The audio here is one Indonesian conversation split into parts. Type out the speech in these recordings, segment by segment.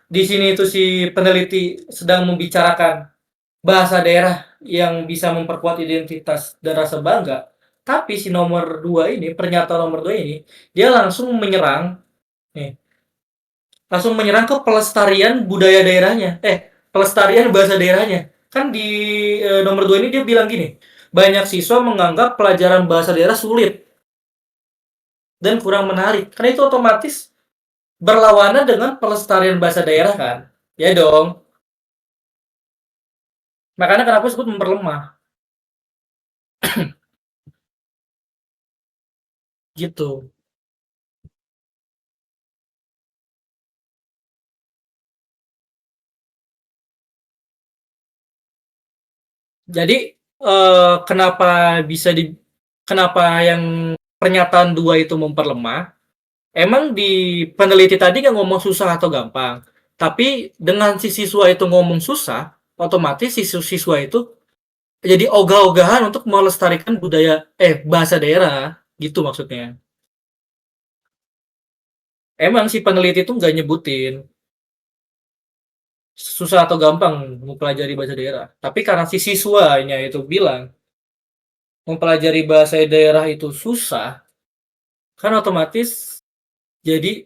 di sini itu si peneliti sedang membicarakan bahasa daerah yang bisa memperkuat identitas dan rasa bangga, tapi si nomor 2 ini, pernyataan nomor 2 ini, dia langsung menyerang nih, langsung menyerang ke pelestarian budaya daerahnya. Pelestarian bahasa daerahnya. Kan di nomor 2 ini dia bilang gini, banyak siswa menganggap pelajaran bahasa daerah sulit dan kurang menarik. Karena itu otomatis berlawanan dengan pelestarian bahasa daerah kan. Ya dong. Makanya kenapa disebut memperlemah. Gitu. Jadi kenapa yang pernyataan 2 itu memperlemah? Emang di peneliti tadi nggak ngomong susah atau gampang, tapi dengan si siswa itu ngomong susah, otomatis si siswa itu jadi ogah-ogahan untuk melestarikan bahasa daerah, gitu maksudnya. Emang si peneliti itu nggak nyebutin susah atau gampang mempelajari bahasa daerah, tapi karena si siswanya itu bilang mempelajari bahasa daerah itu susah, kan otomatis jadi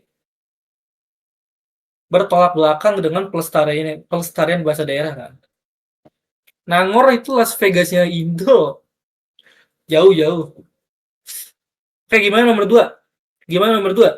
bertolak belakang dengan pelestarian bahasa daerah kan. Nangor itu Las Vegasnya Indo. Jauh-jauh. Kayak gimana nomor 2? Gimana nomor 2?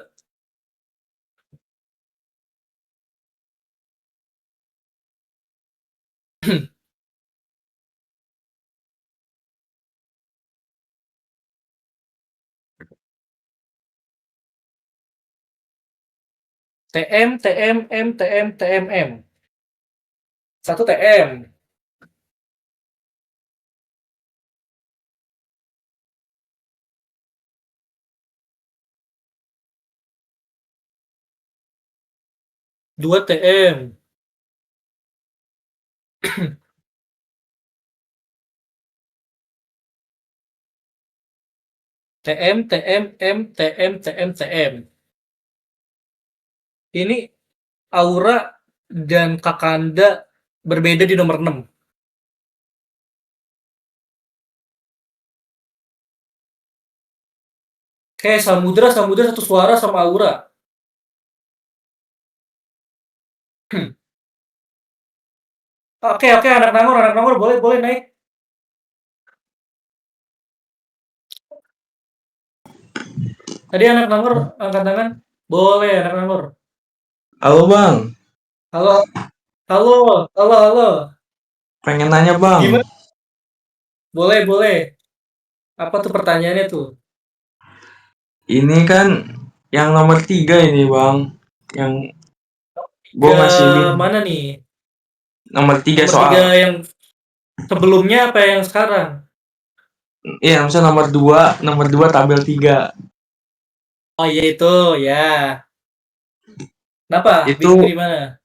TM, TM, M, TM, TM, M. Satu TM. Dua TM. TM, TM, M, TM, TM, TM. Ini Aura dan Kakanda berbeda di nomor 6. Kayak Samudra, Samudra satu suara sama Aura. Oke, oke, anak Nangor boleh, boleh naik. Tadi anak Nangor angkat tangan. Boleh, anak Nangor. Halo bang, Halo, halo, halo, halo. pengen nanya bang. Gimana? Boleh, boleh. Apa tuh pertanyaannya tuh? Ini kan yang nomor 3 ini bang, yang gue Tiga masih bingung. mana nih? Nomor 3 Nomor tiga soal, yang sebelumnya apa yang sekarang? iya maksudnya nomor 2 tabel 3. Oh iya itu, ya. Kenapa? Itu Bingung gimana?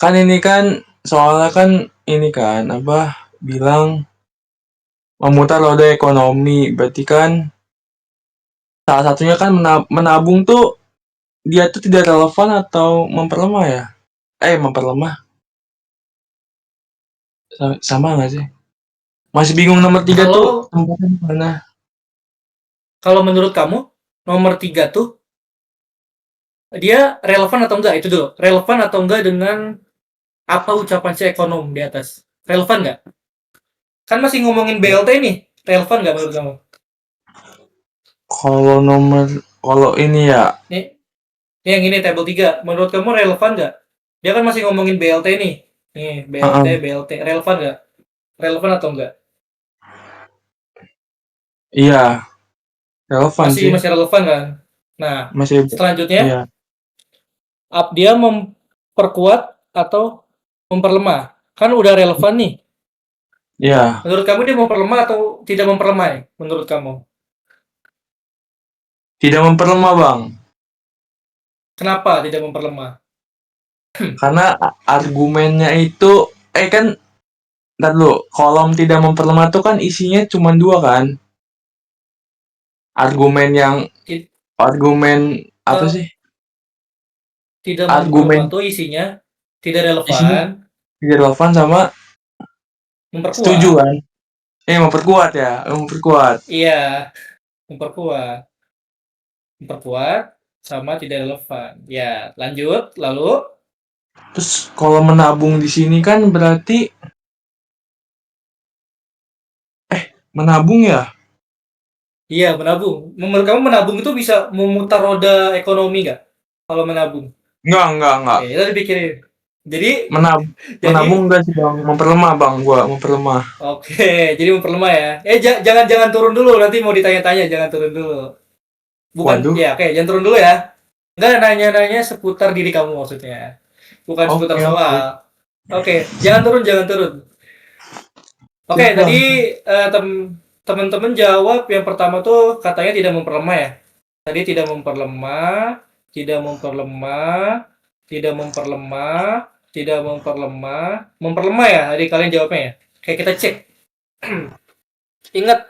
kan ini kan soalnya kan ini kan apa bilang memutar roda ekonomi, berarti kan salah satunya kan menabung tuh dia tuh tidak relevan atau memperlemah ya? Memperlemah sama nggak sih? Masih bingung nomor 3 tuh Kalau tempatnya di mana? kalau menurut kamu nomor 3 tuh dia relevan atau enggak? Itu dulu. Relevan atau enggak dengan apa ucapan si ekonom di atas? Relevan nggak? Kan masih ngomongin BLT nih. Relevan nggak menurut kamu? Kalau ini ya, Nih, nih yang ini table 3. Menurut kamu relevan nggak? Dia kan masih ngomongin BLT nih. Nih, BLT, uh-uh. BLT. Relevan nggak? Relevan atau enggak? Iya, relevan Masih sih. masih relevan kan? Nah, Masih, selanjutnya iya, dia memperkuat atau memperlemah. Kan udah relevan nih. iya. Menurut kamu dia memperlemah atau tidak memperlemah ya? Menurut kamu? Tidak memperlemah, Bang. Kenapa tidak memperlemah? Karena argumennya itu, kan, ntar dulu, kolom tidak memperlemah itu kan isinya cuma dua kan? Argumen yang, It- argumen apa eh, sih? tidak argumen memperkuat tuh isinya tidak isinya relevan, tidak relevan sama setuju memperkuat. kan? Memperkuat ya, memperkuat. Iya, memperkuat. Memperkuat sama tidak relevan. Ya, lanjut. Lalu, Terus kalau menabung di sini kan berarti menabung ya? iya menabung. Menurut kamu menabung itu bisa memutar roda ekonomi nggak? Kalau menabung. Enggak. Oke, kita dipikirin. Jadi, Menab jadi, menabung enggak sih bang, memperlemah bang, gua memperlemah. oke, jadi memperlemah ya. Jangan turun dulu. Nanti mau ditanya-tanya, jangan turun dulu. Bukan, Waduh, ya oke, jangan turun dulu ya. Enggak nanya-nanya seputar diri kamu maksudnya. Bukan seputar oke, soal. Oke, jangan turun, jangan turun. Oke, siap tadi bang. teman-teman jawab yang pertama tuh katanya tidak memperlemah ya. Tadi tidak memperlemah, tidak memperlemah, tidak memperlemah, tidak memperlemah, memperlemah ya. Tadi kalian jawabnya ya. Oke, kita cek. Ingat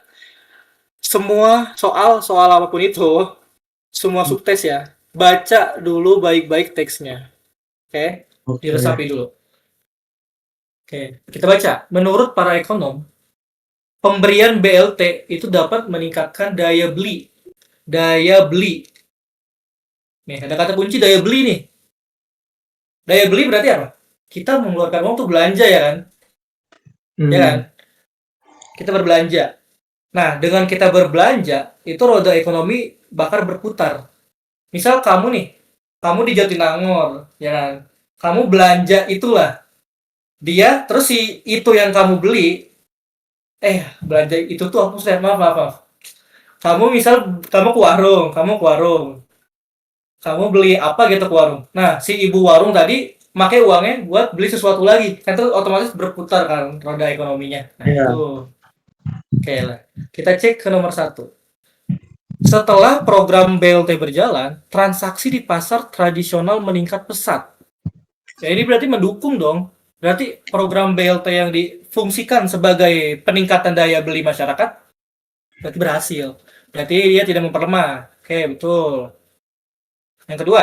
semua soal apapun itu, semua subtes ya. Baca dulu baik-baik teksnya. Oke, Oke. diresapi dulu. Oke, kita baca. Menurut para ekonom, pemberian BLT itu dapat meningkatkan daya beli. Daya beli. Nih, ada kata kunci daya beli nih. Daya beli berarti apa? Kita mengeluarkan uang untuk belanja ya kan? Ya kan? Hmm. Kita berbelanja. Nah, dengan kita berbelanja, itu roda ekonomi bakal berputar. Misal kamu nih, kamu di Jatinangor, ya kan? Kamu belanja itulah. Dia, terus si itu yang kamu beli, belanja itu tuh aku saya maaf. Kamu misal kamu ke warung, kamu beli apa gitu ke warung. Nah, si ibu warung tadi pakai uangnya buat beli sesuatu lagi. Kan itu otomatis berputar kan roda ekonominya. Nah, Ya. itu. Oke lah. Kita cek ke nomor satu. Setelah program BLT berjalan, transaksi di pasar tradisional meningkat pesat. Ya, ini berarti mendukung dong. Berarti program BLT yang difungsikan sebagai peningkatan daya beli masyarakat berarti berhasil. Berarti dia tidak memperlemah. Oke, betul. Yang kedua,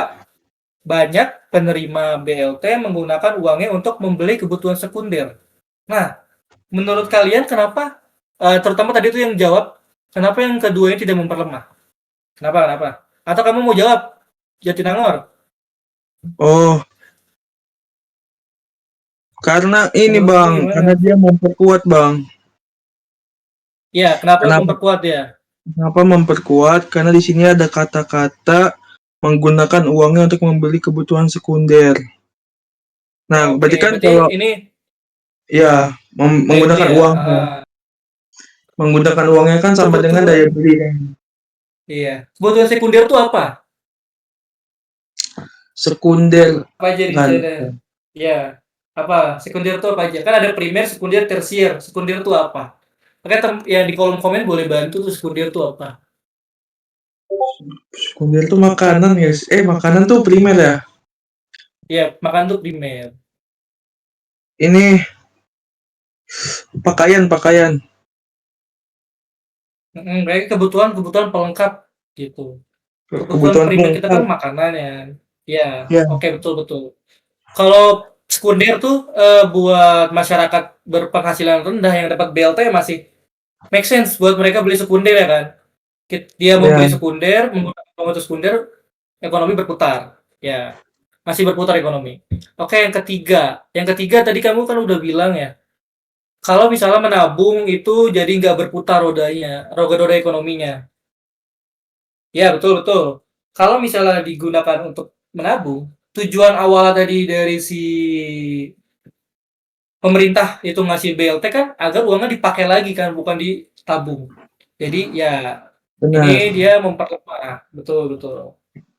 banyak penerima BLT menggunakan uangnya untuk membeli kebutuhan sekunder. Nah, menurut kalian kenapa, terutama tadi itu yang jawab, kenapa yang kedua ini tidak memperlemah? Kenapa? Atau kamu mau jawab Jatinangor? Oh, karena ini Menurutmu bang, karena gimana? dia memperkuat bang. Ya, kenapa Kenapa? memperkuat ya? Kenapa memperkuat? Karena di sini ada kata-kata menggunakan uangnya untuk membeli kebutuhan sekunder. Nah, Oke, berarti kan berarti kalau ini ya daya beli menggunakan ya? uangnya, menggunakan uangnya kan sama dengan Kebutuhan, daya beli. iya. Kebutuhan sekunder itu apa? Sekunder Apa aja kan. misalnya? Ya, apa? Sekunder itu apa aja? Kan ada primer, sekunder, tersier. Sekunder itu apa? Makanya yang di kolom komen boleh bantu tuh sekunder itu apa? Sekunder itu makanan guys. Makanan tuh primer ya. Ya, makan tuh primer. Ini pakaian. Berarti kebutuhan pelengkap gitu. Kebutuhan Kebutuhan primer kita kan pokok. makanan ya. Ya, Ya, oke betul. Kalau sekunder tuh buat masyarakat berpenghasilan rendah yang dapat BLT masih make sense buat mereka beli sekunder ya kan. Dia membeli ya, sekunder, menggunakan uang untuk sekunder, ekonomi berputar. Ya, masih berputar ekonomi. Oke, yang ketiga. Yang ketiga tadi kamu kan udah bilang ya, kalau misalnya menabung itu jadi nggak berputar rodanya, roda-roda ekonominya. Ya, betul. Kalau misalnya digunakan untuk menabung, tujuan awal tadi dari si pemerintah itu ngasih BLT kan agar uangnya dipakai lagi kan, bukan ditabung. Jadi ya benar. ini dia memperlemah. Betul.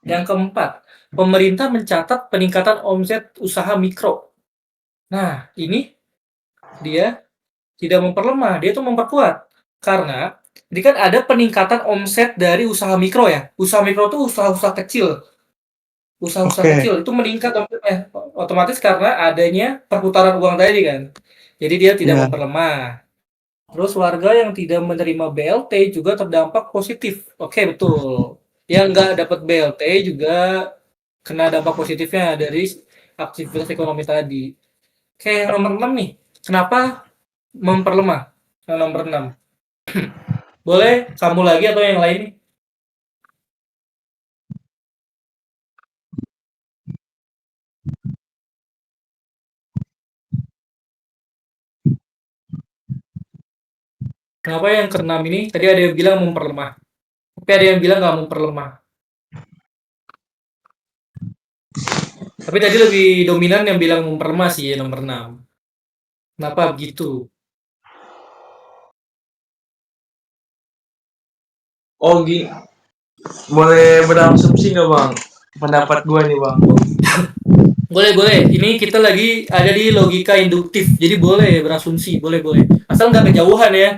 Yang keempat, pemerintah mencatat peningkatan omset usaha mikro. Nah, ini dia tidak memperlemah, dia itu memperkuat. Karena ini kan ada peningkatan omset dari usaha mikro ya. Usaha mikro itu usaha-usaha kecil. Usaha-usaha Oke. kecil itu meningkat omsetnya. Otomatis karena adanya perputaran uang tadi kan. Jadi dia tidak Ya, memperlemah. Terus warga yang tidak menerima BLT juga terdampak positif. Oke, betul. Yang nggak dapat BLT juga kena dampak positifnya dari aktivitas ekonomi tadi. Kayak yang nomor 6 nih, kenapa memperlemah? Yang nomor 6. Boleh kamu lagi atau yang lain nih? Kenapa yang keenam ini? Tadi ada yang bilang memperlemah. Tapi ada yang bilang nggak memperlemah. Tapi tadi lebih dominan yang bilang memperlemah sih ya nomor 6. Kenapa begitu? Oh, boleh berasumsi nggak bang? Pendapat gue nih bang. Boleh, boleh. Ini kita lagi ada di logika induktif. Jadi boleh berasumsi, boleh, boleh. Asal nggak kejauhan ya.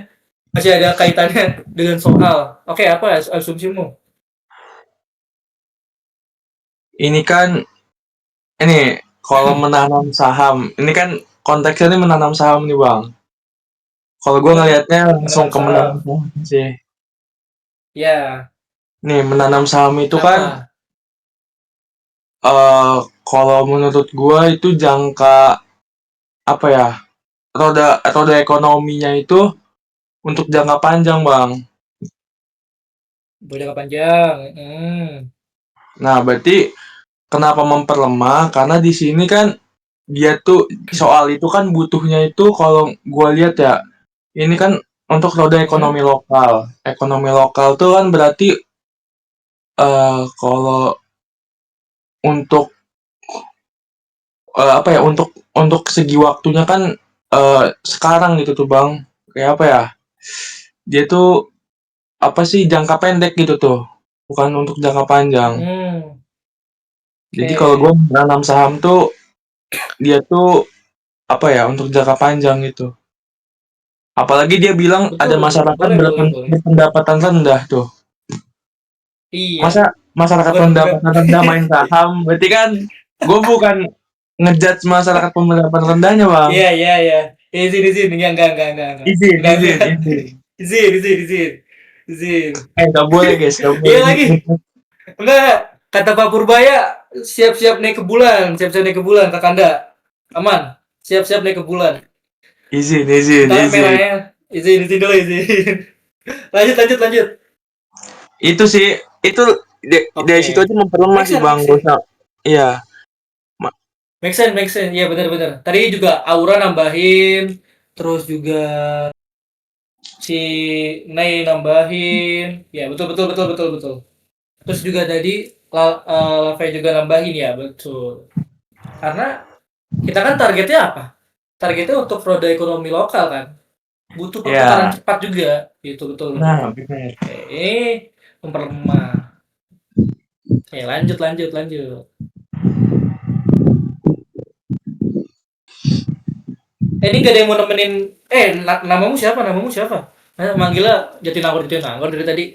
Masih ada kaitannya dengan soal. Oke, apa asumsimu? Ini kan kalau menanam saham, ini kan konteksnya ini menanam saham nih bang. Kalau gue ngelihatnya langsung Menanam ke menanam saham. saham sih. Ya, Nih menanam saham itu kan kenapa? kalau menurut gue itu jangka apa ya, roda ekonominya itu untuk jangka panjang bang. Jangka panjang. Nah berarti kenapa memperlemah? Karena di sini kan dia tuh soal itu kan butuhnya itu kalau gue lihat ya, ini kan untuk roda Hmm? ekonomi lokal. Ekonomi lokal tuh kan berarti kalau untuk apa ya, untuk segi waktunya kan sekarang gitu tuh bang. Kayak apa ya? Dia tuh apa sih, jangka pendek gitu tuh, bukan untuk jangka panjang. Hmm. Jadi kalau gue Oke. menanam saham tuh dia tuh apa ya, untuk jangka panjang gitu. Apalagi dia bilang Betul, ada betul. masyarakat Boleh, boleh, boleh. berpendapatan rendah tuh. Iya. Masa masyarakat Bukan, bukan. pendapatan rendah main saham? Berarti kan gue bukan ngejudge masyarakat pendapatan rendahnya, Bang. Iya, iya, iya. Izin, izin. Enggak. Izin, Enggak, izin, enggak. izin. Izin, izin, izin. Izin. Nggak boleh, guys, nggak Iya boleh. lagi. Enggak. Kata Pak Purbaya, siap-siap naik ke bulan. Siap-siap naik ke bulan, Kakanda. Aman. Siap-siap naik ke bulan. Izin, izin, Ntar izin. merahnya. Izin, izin dulu, izin. Lanjut, lanjut, lanjut. Itu sih, itu dari situ Oke. aja memperlemah Make sih, sense, Bang. make Gak sense. usah. Iya, Ma- Make sense, make sense. Iya, benar-benar. Tadi juga Aura nambahin. Terus juga si Nay nambahin. Ya, betul, betul, betul, betul, betul. Terus juga tadi Lave juga nambahin ya, betul. Karena kita kan targetnya apa? Targetnya untuk roda ekonomi lokal kan. Butuh perputaran iya. cepat juga. Gitu, betul, betul. Nah, benar. Oke, memperlemah. Oke, lanjut, lanjut, lanjut. Ini gak ada yang mau nemenin. Namamu siapa? Namamu siapa? Manggilnya Jatinangor dari tadi.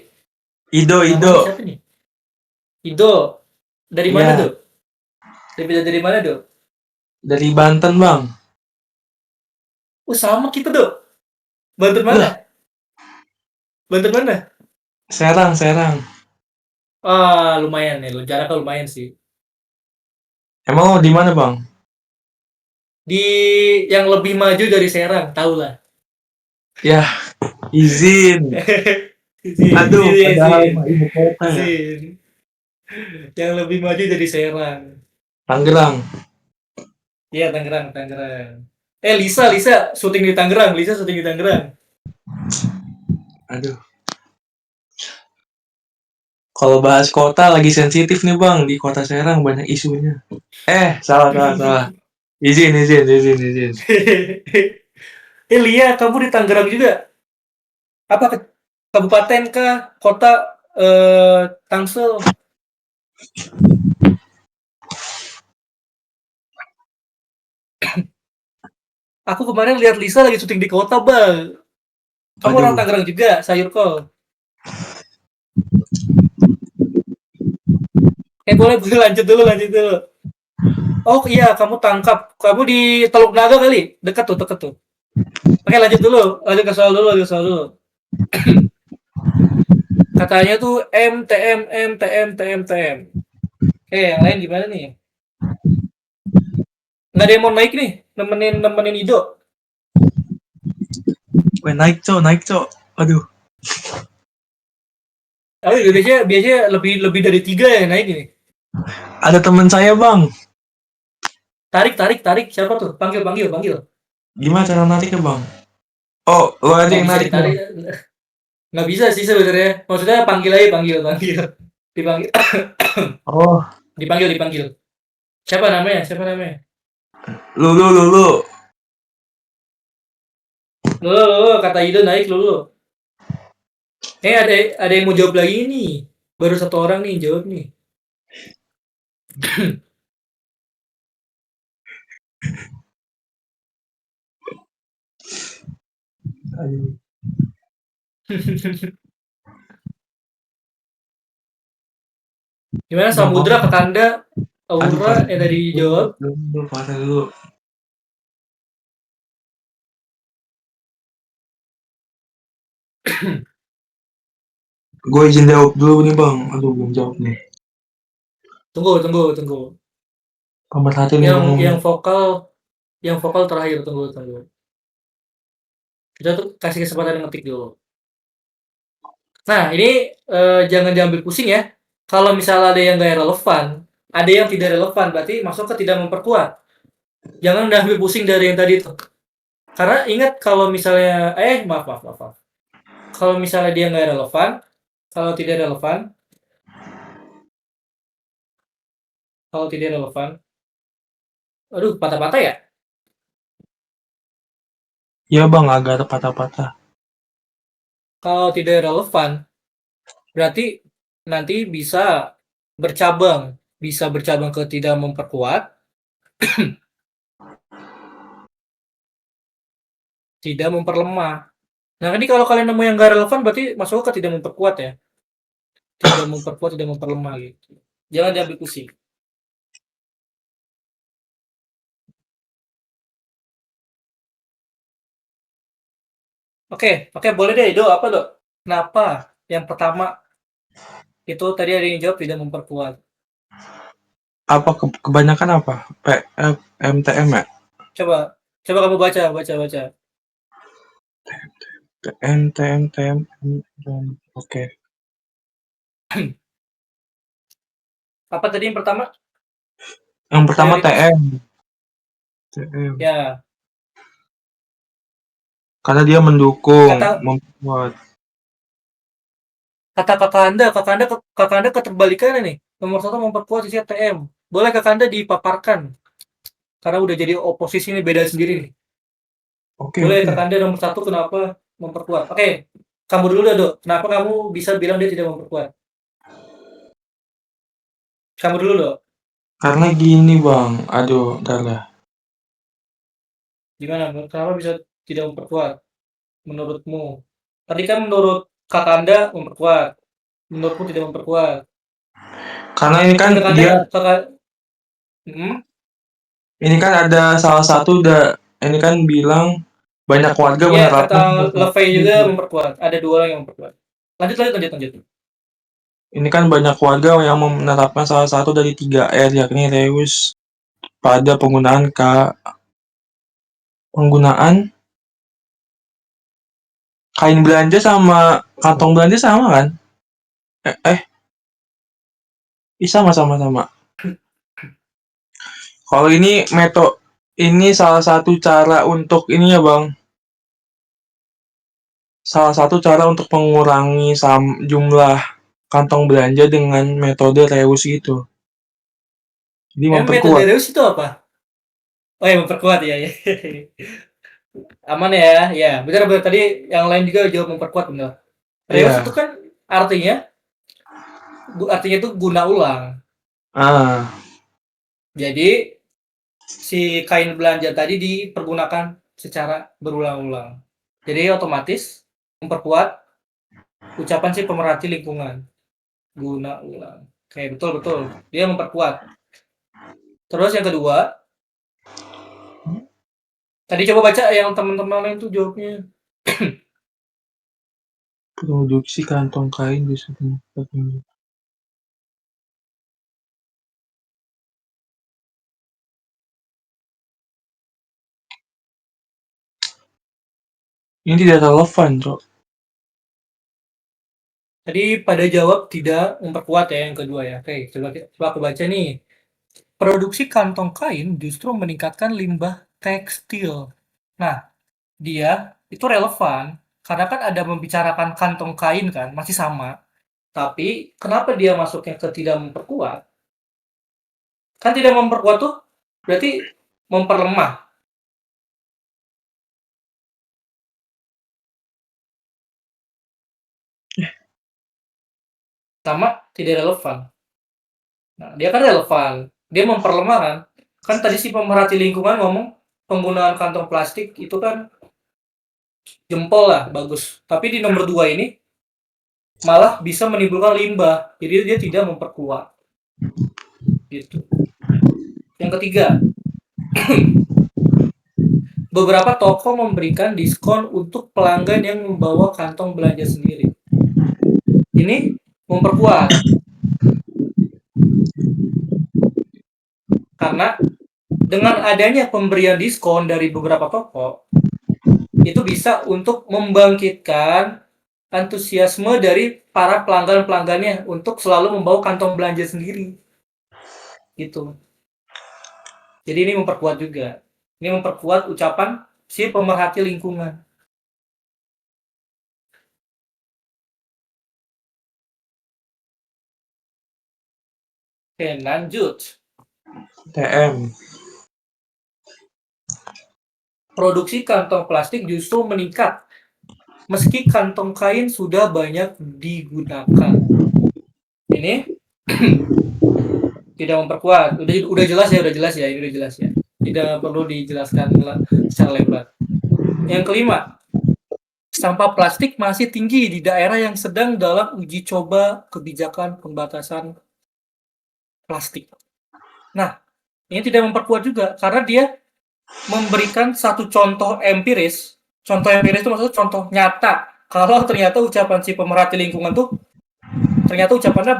Ido, Ido. Namanya siapa nih? Ido. Dari mana Iya, tuh? Dari mana tuh? dari Banten, Bang. Sama kita tuh. Banten Lah, mana? Banten mana? Serang, Serang. Lumayan nih. Jaraknya lumayan sih. Emang lo di mana, Bang? Di yang lebih maju dari Serang, tau lah. Ya, izin. izin, Aduh, izin, padahal izin, mah ibu kota ya. izin. Yang lebih maju dari Serang. Tangerang. Iya, Tangerang, Tangerang. Lisa, Lisa, syuting di Tangerang. Lisa syuting di Tangerang. Aduh. Kalau bahas kota lagi sensitif nih bang, di kota Serang banyak isunya. Salah, salah, salah. Izin, izin, izin, izin. Lia, kamu di Tangerang juga? Apa kabupaten kah? Kota Tangsel? Aku kemarin lihat Lisa lagi syuting di kota, Bang. Kamu orang Aduh. Tangerang juga, sayur kol. Boleh, boleh lanjut dulu, lanjut dulu. Oh iya, kamu tangkap. Kamu di Teluk Naga kali? Dekat tuh, dekat tuh. Oke, lanjut dulu. Lanjut ke soal dulu, lanjut ke soal dulu. Katanya tuh MTM, MTM, TM, TM. Yang lain gimana nih? Nggak ada yang mau naik nih, nemenin Ido. Weh, naik cok. Aduh, Oh, biasanya biasanya lebih lebih dari 3 yang naik ini. ada teman saya bang. Tarik, tarik, tarik. Siapa tuh? Panggil, panggil, panggil. Gimana cara nariknya bang? Oh, lo aja Nggak yang bisa narik ditarik. bang. Nggak bisa sih sebenarnya. Maksudnya panggil aja, panggil, panggil. Dipanggil, Oh, dipanggil, dipanggil. Siapa namanya? Siapa namanya? Lulu. Lo, kata Ido naik lo. Ada yang mau jawab lagi nih. Baru satu orang nih jawab nih. Aduh. Gimana Bang, Samudra, Kakanda, aduh Aura pasang yang tadi dulu, dijawab? pasang dulu. Gue izin jawab dulu nih bang. Aduh belum jawab nih. Tunggu, tunggu, tunggu. Pemerhati nih Yang bang ngomong. yang vokal terakhir, tunggu, tunggu. Kita tuh kasih kesempatan ngetik dulu. Nah, ini jangan diambil pusing ya. Kalau misalnya ada yang nggak relevan, ada yang tidak relevan, berarti masuk ke tidak memperkuat. Jangan diambil pusing dari yang tadi tuh. Karena ingat kalau misalnya, maaf, maaf, maaf, maaf. Kalau misalnya dia nggak relevan, kalau tidak relevan, kalau tidak relevan, aduh, patah-patah ya. Iya bang, agak ada patah-patah. Kalau tidak relevan, berarti nanti bercabang, bisa bercabang ke tidak memperkuat, tidak memperlemah. Nah, ini kalau kalian nemu yang nggak relevan, berarti masuk ke tidak memperkuat ya. Tidak memperkuat, tidak memperlemah gitu. Jangan diambil pusing. Oke, oke, boleh deh, Do. Apa, Do? Kenapa? Yang pertama itu tadi ada yang jawab tidak memperkuat. Apa kebanyakan apa? MTM ya? Coba, coba kamu baca, baca, baca. TM. Oke. Apa tadi yang pertama? Yang pertama Prioritas? TM. TM. Ya, Karena dia mendukung, kata membuat. kata kakak anda keterbalikannya nih. Nomor satu memperkuat sisi TM. Boleh kakak anda dipaparkan karena udah jadi oposisi ini beda sendiri nih. Boleh Oke. kakak anda nomor satu kenapa memperkuat? Oke, kamu dulu dah, Dok. Kenapa kamu bisa bilang dia tidak memperkuat? Kamu dulu, Dok. Karena gini bang, aduh, udah lah. Gimana? Kenapa bisa tidak memperkuat menurutmu? Tadi kan menurut kakak anda memperkuat, menurutmu tidak memperkuat. Karena ini Kan kan kakak anda dia, kakak, hmm? ini kan ada salah satu ini kan bilang banyak warga Iya, kata menerapkan salah satu Levay juga gitu. memperkuat. Ada dua orang yang memperkuat. Lanjut, lanjut, lanjut, lanjut. Ini kan banyak warga yang menerapkan salah satu dari 3R, yakni reuse pada penggunaan kain belanja sama kantong belanja sama kan? Eh, eh, sama. Kalau ini salah satu cara untuk ini ya bang, salah satu cara untuk mengurangi jumlah kantong belanja dengan metode reuse itu. Jadi Metode memperkuat. Reus itu apa? Oh ya, memperkuat ya, ya. Aman ya, ya. Benar, benar. Tadi yang lain juga jawab memperkuat, benar. Reus itu Iya. kan artinya, artinya itu guna ulang. Ah, Jadi si kain belanja tadi dipergunakan secara berulang-ulang. Jadi otomatis memperkuat ucapan si pemerhati lingkungan. Guna ulang. Oke, betul, betul. Dia memperkuat. Terus yang kedua, tadi coba baca yang teman-teman lain tuh jawabnya. produksi kantong kain bisa Ini tidak relevan, Cok. Tadi pada jawab tidak memperkuat ya yang kedua ya. Oke, coba aku baca nih. Produksi kantong kain justru meningkatkan limbah tekstil. Nah, dia itu relevan karena kan ada membicarakan kantong kain kan, masih sama. Tapi kenapa dia masuknya ke tidak memperkuat? Kan tidak memperkuat tuh berarti memperlemah. Sama tidak relevan. Nah, dia kan relevan. Dia memperlemah kan. Kan tadi si pemerhati lingkungan ngomong penggunaan kantong plastik itu kan jempol lah, bagus. Tapi di nomor 2 ini malah bisa menimbulkan limbah. Jadi dia tidak memperkuat. Gitu. Yang ketiga, beberapa toko memberikan diskon untuk pelanggan yang membawa kantong belanja sendiri. Ini memperkuat. Karena dengan adanya pemberian diskon dari beberapa toko, itu bisa untuk membangkitkan antusiasme dari para pelanggan-pelanggannya untuk selalu membawa kantong belanja sendiri. Gitu. Jadi ini memperkuat juga. Ini memperkuat ucapan si pemerhati lingkungan. Oke, lanjut. TM. Produksi kantong plastik justru meningkat meski kantong kain sudah banyak digunakan. Ini tidak memperkuat. Udah jelas ya, ini udah jelas ya. Tidak perlu dijelaskan secara lebar. Yang kelima, sampah plastik masih tinggi di daerah yang sedang dalam uji coba kebijakan pembatasan plastik. Nah, ini tidak memperkuat juga karena dia memberikan satu contoh empiris. Contoh empiris itu maksudnya contoh nyata. Kalau ternyata ucapan si pemerhati lingkungan tuh ternyata ucapannya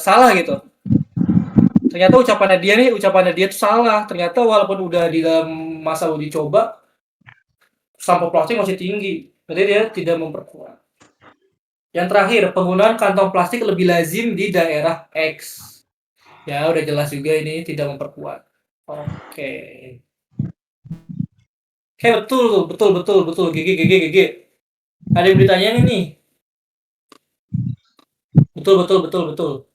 salah gitu. Ternyata ucapannya dia tuh salah. Ternyata walaupun udah di dalam masa uji coba, sampah plastik masih tinggi. Berarti dia tidak memperkuat. Yang terakhir, penggunaan kantong plastik lebih lazim di daerah X. Ya, udah jelas juga ini tidak memperkuat. Oke. Oke, betul. GG. Ada yang ditanya nih. Betul.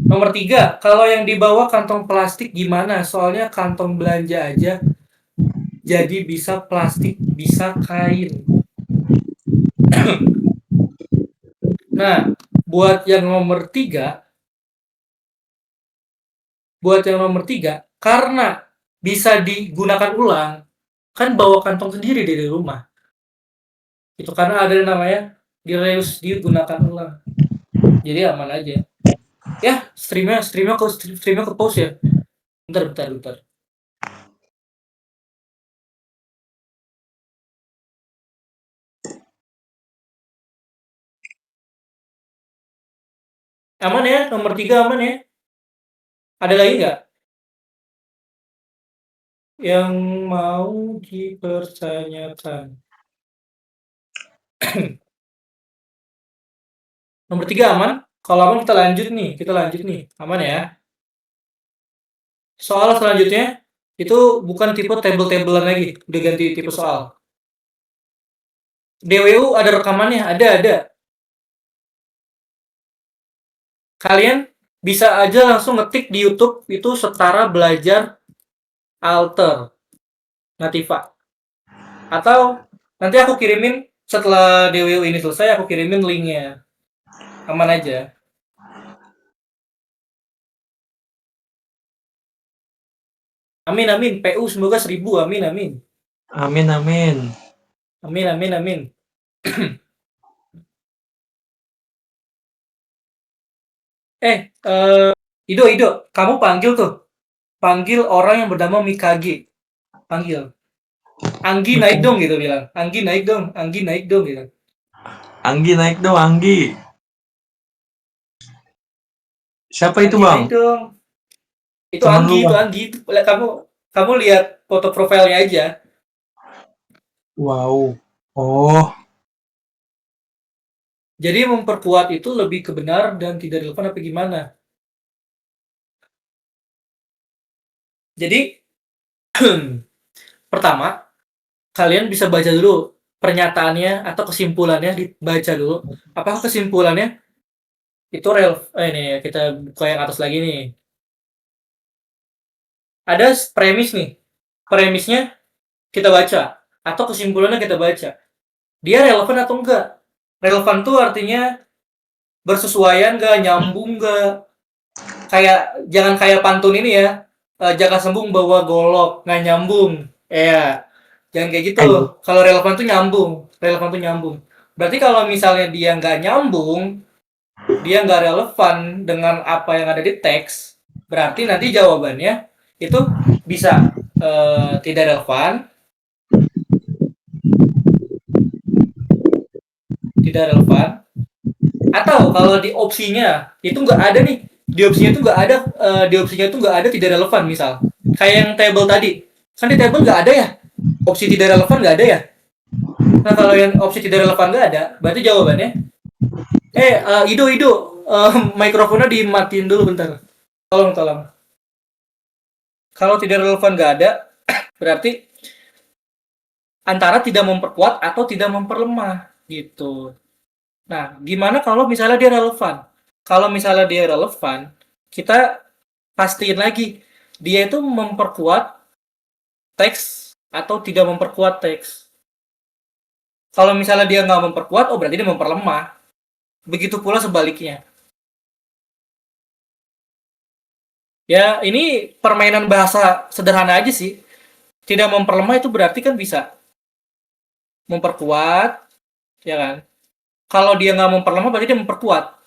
Nomor 3, kalau yang dibawa kantong plastik gimana? Soalnya kantong belanja aja jadi bisa plastik, bisa kain. Nah, buat yang nomor 3, karena bisa digunakan ulang, kan bawa kantong sendiri dari rumah. Itu karena ada namanya di-reuse, digunakan ulang. Jadi aman aja. Ya, streamnya ke pause ya. Bentar. Aman ya, nomor 3 aman ya. Ada lagi nggak yang mau dipertanyakan? Nomor 3 aman? Kalau aman kita lanjut nih. Aman ya? Soal selanjutnya itu bukan tipe table-tablean lagi, udah ganti tipe soal. DWU ada rekamannya, ada. Kalian bisa aja langsung ngetik di YouTube itu Setara Belajar Alternativa. Atau nanti aku kirimin setelah DWU ini selesai, aku kirimin linknya. Aman aja. Amin. PU semoga 1000. Amin. Ido, kamu panggil orang yang bernama Mikage. Panggil. Anggi naik dong gitu bilang. Anggi naik dong gitu. Anggi naik dong, Anggi. Siapa itu, Anggi Bang? naik dong. Itu Temen Anggi, lu itu Bang. Anggi. Kamu kamu lihat foto profilnya aja. Wow. Oh, Jadi memperkuat itu lebih ke benar dan tidak relevan apa gimana? Jadi pertama, kalian bisa baca dulu pernyataannya atau kesimpulannya, dibaca dulu. Apakah kesimpulannya itu ini kita buka yang atas lagi nih. Ada premis nih. Premisnya kita baca atau kesimpulannya kita baca. Dia relevan atau enggak? Relevan tuh artinya bersesuaian enggak, nyambung enggak? Kayak jangan kayak pantun ini ya. Jaka sembung bawa golok, nggak nyambung. Ya, jangan kayak gitu. ayo. Kalau relevan tuh nyambung, relevan tuh nyambung. Berarti kalau misalnya dia nggak nyambung, dia nggak relevan dengan apa yang ada di teks, berarti nanti jawabannya itu bisa tidak relevan, tidak relevan, atau kalau di opsinya itu nggak ada nih, di opsinya itu nggak ada, di opsinya itu nggak ada tidak relevan misal, kayak yang table tadi, kan di table nggak ada ya, opsi tidak relevan nggak ada ya. Nah kalau yang opsi tidak relevan nggak ada, berarti jawabannya, Ido, mikrofonnya dimatiin dulu bentar, tolong tolong. Kalau tidak relevan nggak ada, berarti antara tidak memperkuat atau tidak memperlemah gitu. Nah, gimana kalau misalnya dia relevan? Kalau misalnya dia relevan, kita pastiin lagi dia itu memperkuat teks atau tidak memperkuat teks. Kalau misalnya dia nggak memperkuat, oh berarti dia memperlemah. Begitu pula sebaliknya. Ya, ini permainan bahasa sederhana aja sih. Tidak memperlemah itu berarti kan bisa memperkuat, ya kan? Kalau dia nggak memperlemah berarti dia memperkuat.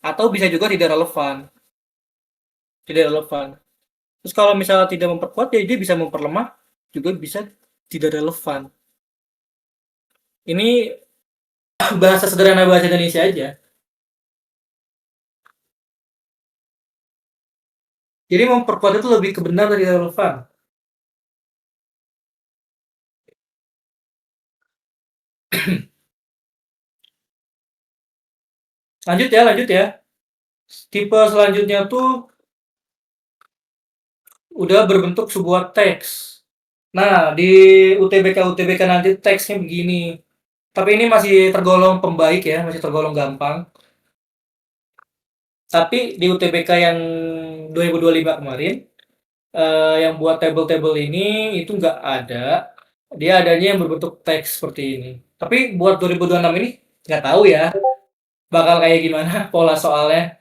Atau bisa juga tidak relevan. Tidak relevan. Terus kalau misalnya tidak memperkuat, ya dia bisa memperlemah, juga bisa tidak relevan. Ini bahasa sederhana bahasa Indonesia aja. Jadi memperkuat itu lebih ke benar dari relevan. Lanjut ya. Tipe selanjutnya tuh udah berbentuk sebuah teks. Nah, di UTBK nanti teksnya begini. Tapi ini masih tergolong pembaik ya, masih tergolong gampang. Tapi di UTBK yang 2025 kemarin, yang buat table-table ini itu nggak ada. Dia adanya yang berbentuk teks seperti ini. Tapi buat 2026 ini nggak tahu ya bakal kayak gimana pola soalnya.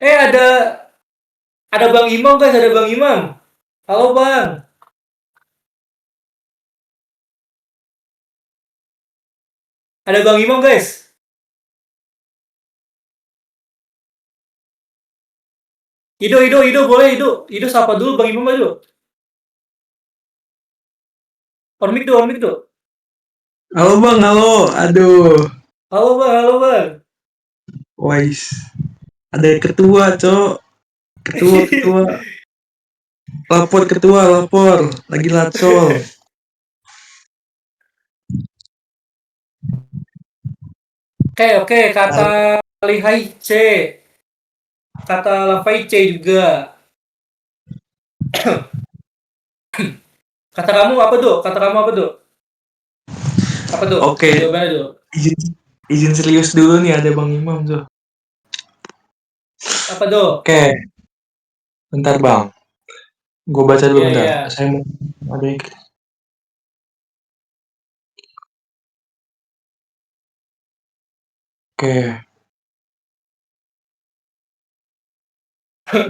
Ada Bang Imam guys, ada Bang Imam. Halo Bang, ada Bang Imam guys. Ido, boleh Ido sapa dulu Bang Imam aja. On mic do. Halo Bang, halo. Aduh. Halo Bang. Wais. Ada ketua, Cok. Ketua. Lapor ketua, lapor. Lagi latsol. Oke, kata Lihai C, kata Lafai C juga. Kata kamu apa tuh? Kata kamu apa tuh? Apa tuh? Oke, Jawabannya tuh. izin, izin serius dulu nih ada Bang Imam tuh. Apa tuh? Oke, bentar Bang. Gue baca dulu Iya, bentar. iya. Saya mau ada Oke,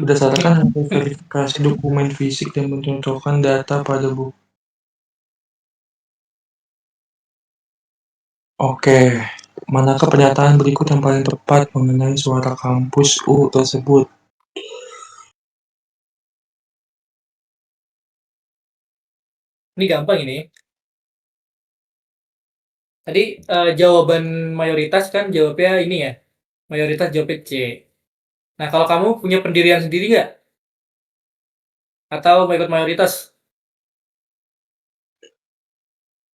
berdasarkan hasil verifikasi dokumen fisik dan mencocokkan data pada buku. Oke, manakah pernyataan berikut yang paling tepat mengenai suara kampus U tersebut? Ini gampang ini. Tadi jawaban mayoritas kan jawabnya ini ya. Mayoritas jawabnya C. Nah, kalau kamu punya pendirian sendiri nggak? Atau mau ikut mayoritas?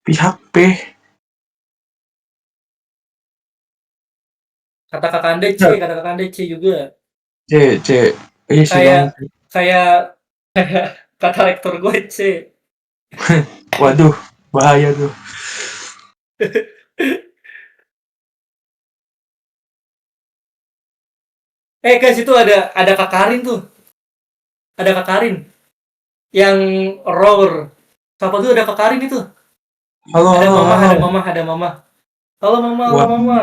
Pihak P. Kata kakak Anda C, Ya, kata kakak Anda C juga. C, C. Iya sih Kayak bang. kayak kayak kata rektor gue C. Waduh, bahaya tuh. Guys, itu ada Kak Karin tuh. Ada Kak Karin yang roar. Siapa tuh ada Kak Karin itu? Halo, Ada halo, mama, halo. ada mama, ada mama. Halo mama, halo Wah, mama.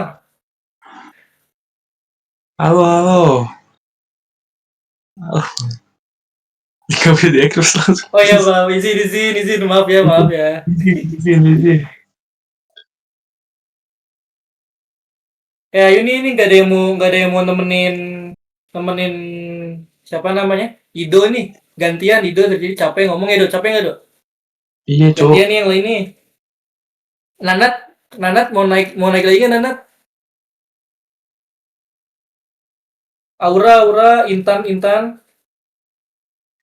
halo, halo. Gak bisa diekspos langsung. Oh iya, Bang. Izin, izin, izin. Maaf ya, maaf ya. Izin. Ya, ini nggak ada yang mau nemenin nemenin siapa namanya? Ido nih. Gantian Ido jadi capek ngomong ya, Do. Capek nggak, Do? Iya, Cok. Gantian nih yang lain nih. Nanat, Nanat mau naik lagi kan Nanat? Aura, Aura, Intan, Intan.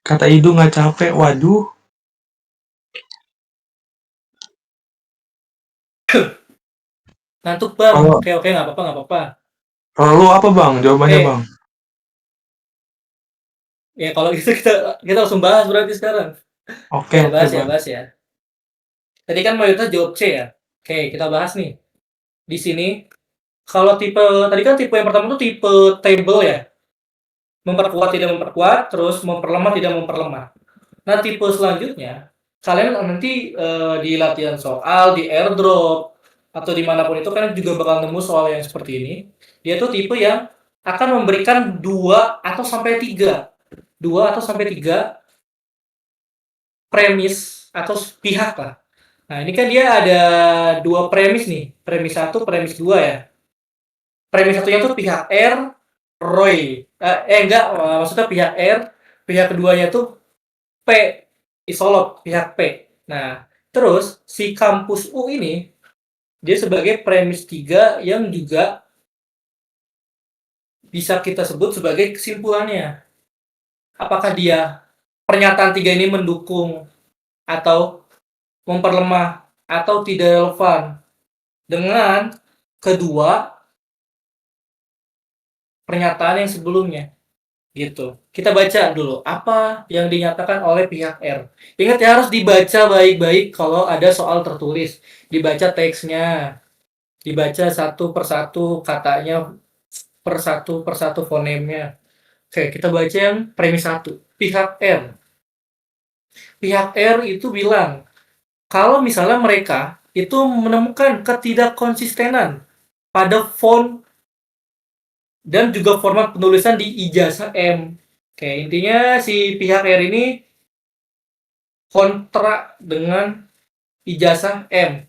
Kata Idu nggak capek. Waduh. Ngantuk, Bang. Kalau Oke, oke, nggak apa-apa, nggak apa-apa. kalau lu apa bang? Jawabannya bang? Eh, ya kalau gitu kita kita langsung bahas berarti sekarang. Oke, Ya, oke bahas ya, bang. bahas ya. Tadi kan mayoritas jawab C ya. Oke, kita bahas nih. Di sini kalau tipe tadi kan tipe yang pertama tuh tipe table ya. Memperkuat tidak memperkuat, terus memperlemah tidak memperlemah. Nah, tipe selanjutnya kalian nanti di latihan soal, di airdrop atau dimanapun itu kalian juga bakal nemu soal yang seperti ini. Dia tuh tipe yang akan memberikan dua atau sampai tiga premis atau pihak lah. Nah, ini kan dia ada dua premis nih, premis satu, premis dua ya. Premis satunya tuh pihak R, Roy. Enggak, maksudnya pihak R, pihak keduanya tuh P, Isolot, pihak P. Nah, terus si kampus U ini dia sebagai premis 3 yang juga bisa kita sebut sebagai kesimpulannya. Apakah dia pernyataan 3 ini mendukung atau memperlemah atau tidak relevan dengan kedua pernyataan yang sebelumnya. Gitu. Kita baca dulu apa yang dinyatakan oleh pihak R. Ingat ya, harus dibaca baik-baik kalau ada soal tertulis. Dibaca teksnya, dibaca satu persatu katanya, persatu fonemnya. Oke, kita baca yang premis satu. Pihak R. Pihak R itu bilang, kalau misalnya mereka itu menemukan ketidakkonsistenan pada font dan juga format penulisan di ijazah M. Oke, intinya si pihak R ini kontra dengan ijazah M.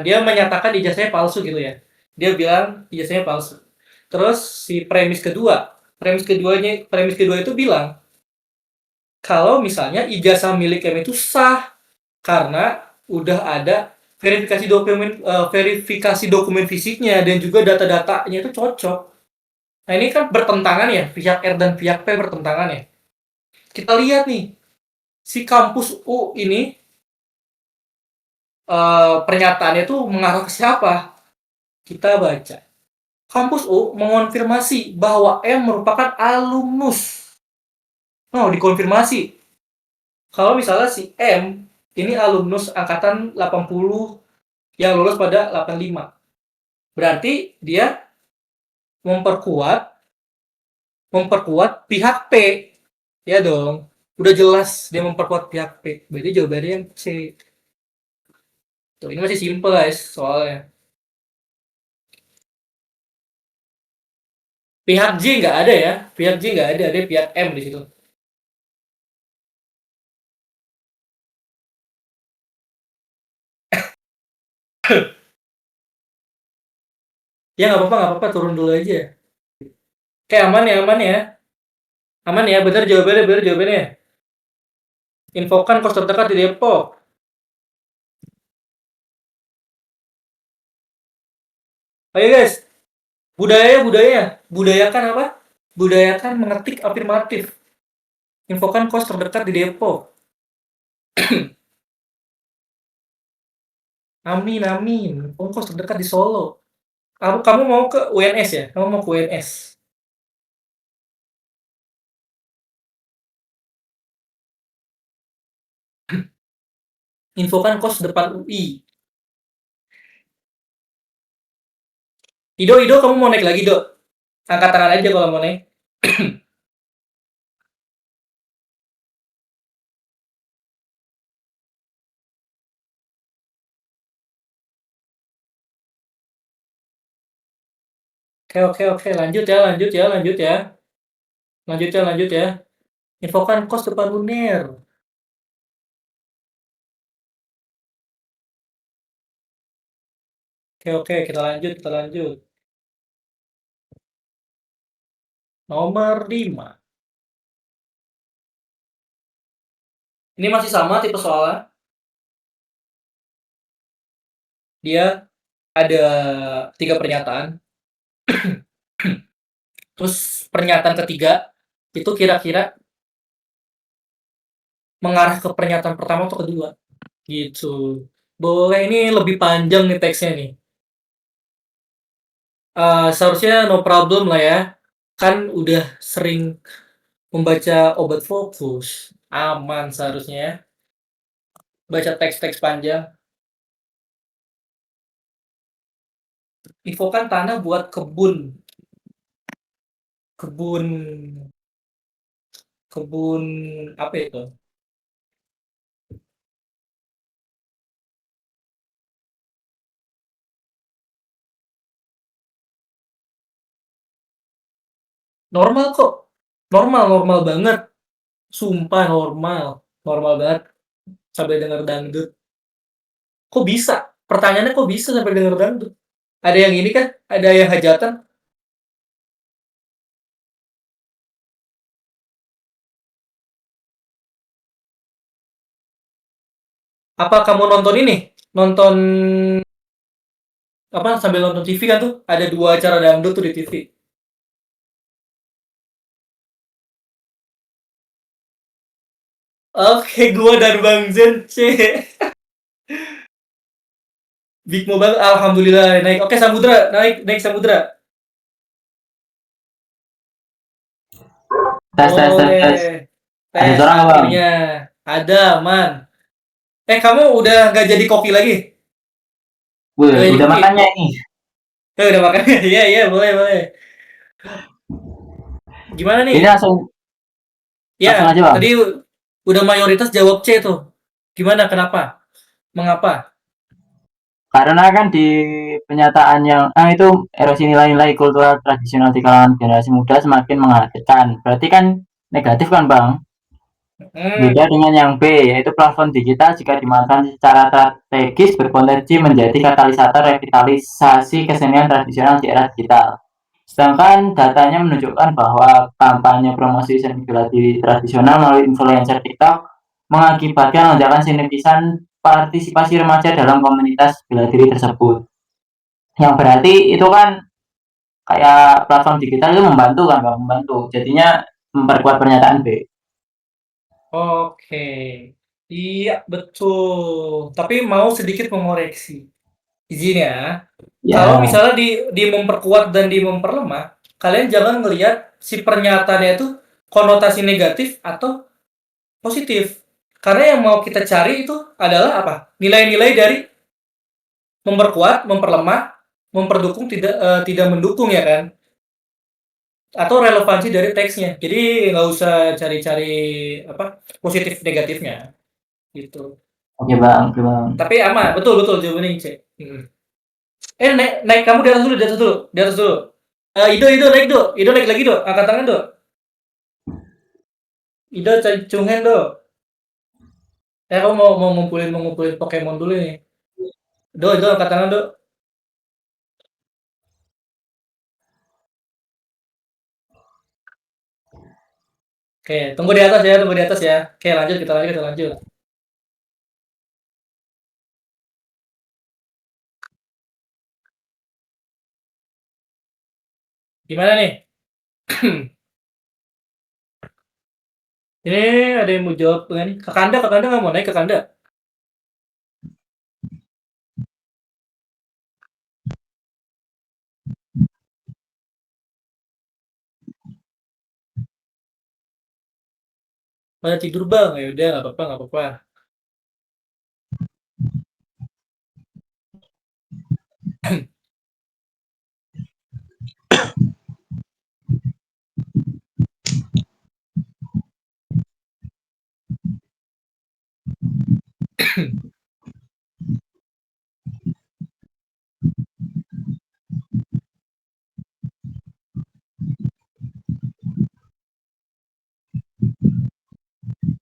Dia menyatakan ijazahnya palsu gitu ya. Dia bilang ijazahnya palsu. Terus si premis kedua itu bilang kalau misalnya ijazah milik M itu sah karena udah ada verifikasi dokumen fisiknya dan juga data-datanya itu cocok. Nah, ini kan bertentangan ya, pihak R dan pihak P bertentangan ya. Kita lihat nih, si kampus U ini pernyataannya tuh mengarah ke siapa? Kita baca. Kampus U mengonfirmasi bahwa M merupakan alumnus. Oh, dikonfirmasi. Kalau misalnya si M ini alumnus angkatan 80 yang lulus pada 85. Berarti dia memperkuat memperkuat pihak P. Ya dong. Udah jelas dia memperkuat pihak P. Berarti jawabannya yang C. Tuh, ini masih simple guys soalnya. Pihak J nggak ada ya. Pihak J nggak ada pihak M di situ. Ya nggak apa-apa, turun dulu aja. Kayak aman ya, aman ya. Aman ya, bener jawabannya. Infokan kos terdekat di Depok. Ayo guys, budayakan apa? Budayakan mengetik afirmatif. Infokan kos terdekat di Depok. Amin amin. Infokan kos terdekat di Solo. Kamu mau ke UNS ya? Kamu mau ke UNS? Infokan kos depan UI. Ido, kamu mau naik lagi, Do? Angkat tangan aja kalau mau naik. Oke, oke, oke. Lanjut ya, lanjut ya, lanjut ya. Lanjut ya, lanjut ya. Infokan kos depan UNER. Oke, oke. Kita lanjut, kita lanjut. Nomor 5. Ini masih sama tipe soalnya. Dia ada 3 pernyataan. Terus pernyataan ketiga itu kira-kira mengarah ke pernyataan pertama atau kedua. Gitu. Boleh, ini lebih panjang nih teksnya nih. Seharusnya no problem lah ya. Kan udah sering membaca obat fokus. Aman seharusnya ya. Baca teks-teks panjang. Infokan tanah buat kebun. Kebun kebun apa itu? Normal kok. Normal, normal banget. Sumpah normal. Normal banget sampai denger dangdut. Kok bisa? Pertanyaannya kok bisa sampai denger dangdut? Ada yang ini kan? Ada yang hajatan? Apa kamu nonton ini? Nonton apa sambil nonton TV kan tuh? Ada 2 acara dangdut tuh di TV. Oke, gua dan Bang Zen. Big Mo banget. Alhamdulillah naik. Oke, Samudra, naik naik Samudra. Tes, tes, tes, tes. Boleh. Ada Tes suara nggak, Bang? akhirnya. Ada, man. Kamu udah nggak jadi koki lagi? Nggak jadi Udah koki? makannya ini. Udah makan? Iya, iya, boleh, boleh. Gimana Ini nih? langsung Ya, aja, Bang. tadi udah mayoritas jawab C tuh. Gimana? Kenapa? Mengapa? Karena kan di penyataan yang itu erosi nilai-nilai kultural tradisional di kalangan generasi muda semakin mengkhawatirkan. Berarti kan negatif kan, Bang? Beda Hmm. dengan yang B, yaitu platform digital jika dimanfaatkan secara strategis berpotensi menjadi katalisator revitalisasi kesenian tradisional di era digital. Sedangkan datanya menunjukkan bahwa kampanye promosi seni bela diri tradisional melalui influencer TikTok mengakibatkan lonjakan signifikan partisipasi remaja dalam komunitas bela diri tersebut. Yang berarti itu kan kayak platform digital itu membantu kan, Bang? Membantu. Jadinya memperkuat pernyataan B. Oke. Iya, betul. Tapi mau sedikit mengoreksi. Izin ya. Kalau Ya, misalnya di memperkuat dan di memperlemah, kalian jangan ngelihat si pernyataannya itu konotasi negatif atau positif. Karena yang mau kita cari itu adalah apa? Nilai-nilai dari memperkuat, memperlemah, memperdukung, tidak mendukung ya kan? Atau relevansi dari teksnya. Jadi nggak usah cari-cari apa positif negatifnya gitu. oke Bang, oke Bang. Tapi aman, betul betul jawabannya C. Hmm. Naik naik kamu di atas dulu, di atas dulu, di atas dulu. Ido naik do, Ido naik lagi do, angkat tangan do. Ido cungen do. Kamu mau ngumpulin Pokemon dulu nih. Do angkat tangan do. Oke, tunggu di atas ya, tunggu di atas ya. Oke, lanjut kita lanjut kita lanjut. Gimana nih? Ini ada yang mau jawab nggak nih? Kakanda nggak mau naik Kakanda? Pada tidur bang, ya udah nggak apa-apa nggak apa-apa.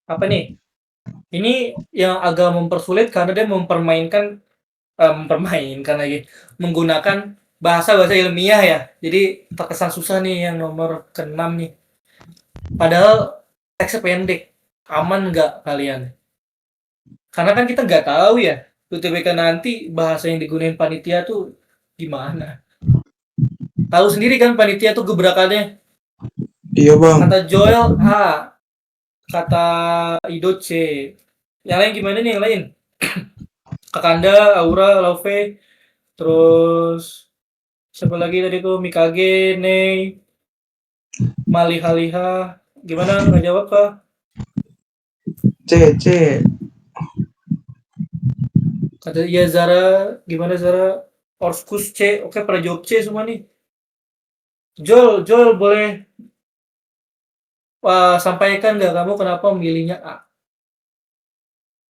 Apa nih? Ini yang agak mempersulit karena dia mempermainkan lagi menggunakan bahasa ilmiah ya. Jadi terkesan susah nih yang nomor ke-6 nih. Padahal teksnya pendek. Aman nggak kalian? Karena kan kita nggak tahu ya UTBK nanti bahasa yang digunain panitia tuh gimana. Tahu sendiri kan panitia tuh gebrakannya. Iya bang. Kata Joel A, kata Ido C. Yang lain gimana nih yang lain? Kakanda, Aura, Love, terus siapa lagi tadi tuh Mikage, Nei, Malihaliha. Gimana nggak jawab kah? C. Kata iya Zara, gimana Zara? Orskus C, oke pada jawab C semua nih. Joel boleh sampaikan nggak kamu kenapa memilihnya A?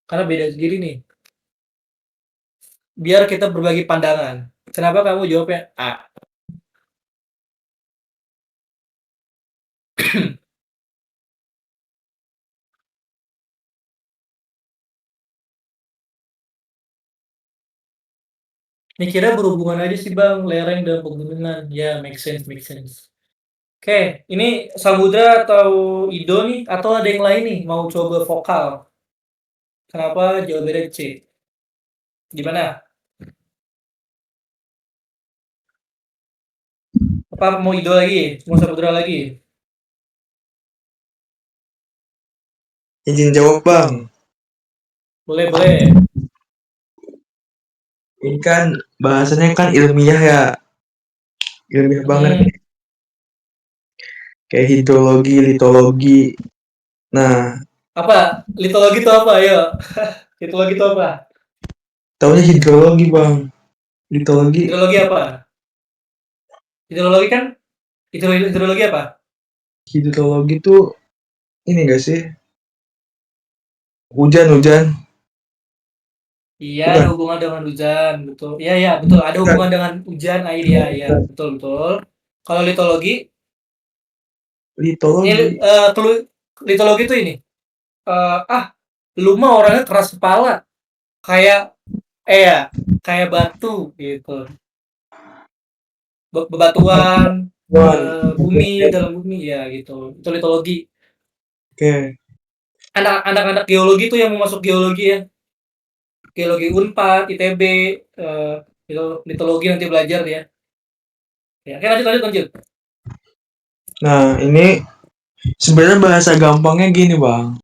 Karena beda sendiri nih. Biar kita berbagi pandangan. Kenapa kamu jawabnya A? Ini kira berhubungan aja sih bang, lereng dan pegunungan. Ya, make sense. Oke, ini Samudra atau Ido nih, atau ada yang lain nih mau coba vokal? Kenapa jawabannya C? Gimana? Apa mau Ido lagi? Mau Samudra lagi? Izin jawab bang. Boleh. Ini kan bahasanya kan ilmiah ya. Ilmiah banget. Kayak hidrologi, litologi. Nah, Apa? Litologi itu apa? Ayo. Litologi itu apa? taunya hidrologi bang. Litologi. Hidrologi apa? Hidrologi kan? Hidrologi apa? Hidrologi tuh ini gak sih? Hujan. Iya, Bukan. ada hubungan dengan hujan, betul. Iya, betul. Ada hubungan dengan hujan, air, iya, betul. Kalau litologi, Litologi. ini litologi itu ini. Lu mah orangnya keras kepala, kayak ya, kayak batu gitu. Bebatuan, bumi dalam bumi ya gitu. Itu litologi. Oke. Anak-anak geologi tuh yang mau masuk geologi ya. Geologi Unpad, ITB, itu litologi nanti belajar ya. Ya, oke lanjut. Nah, ini sebenarnya bahasa gampangnya gini, Bang.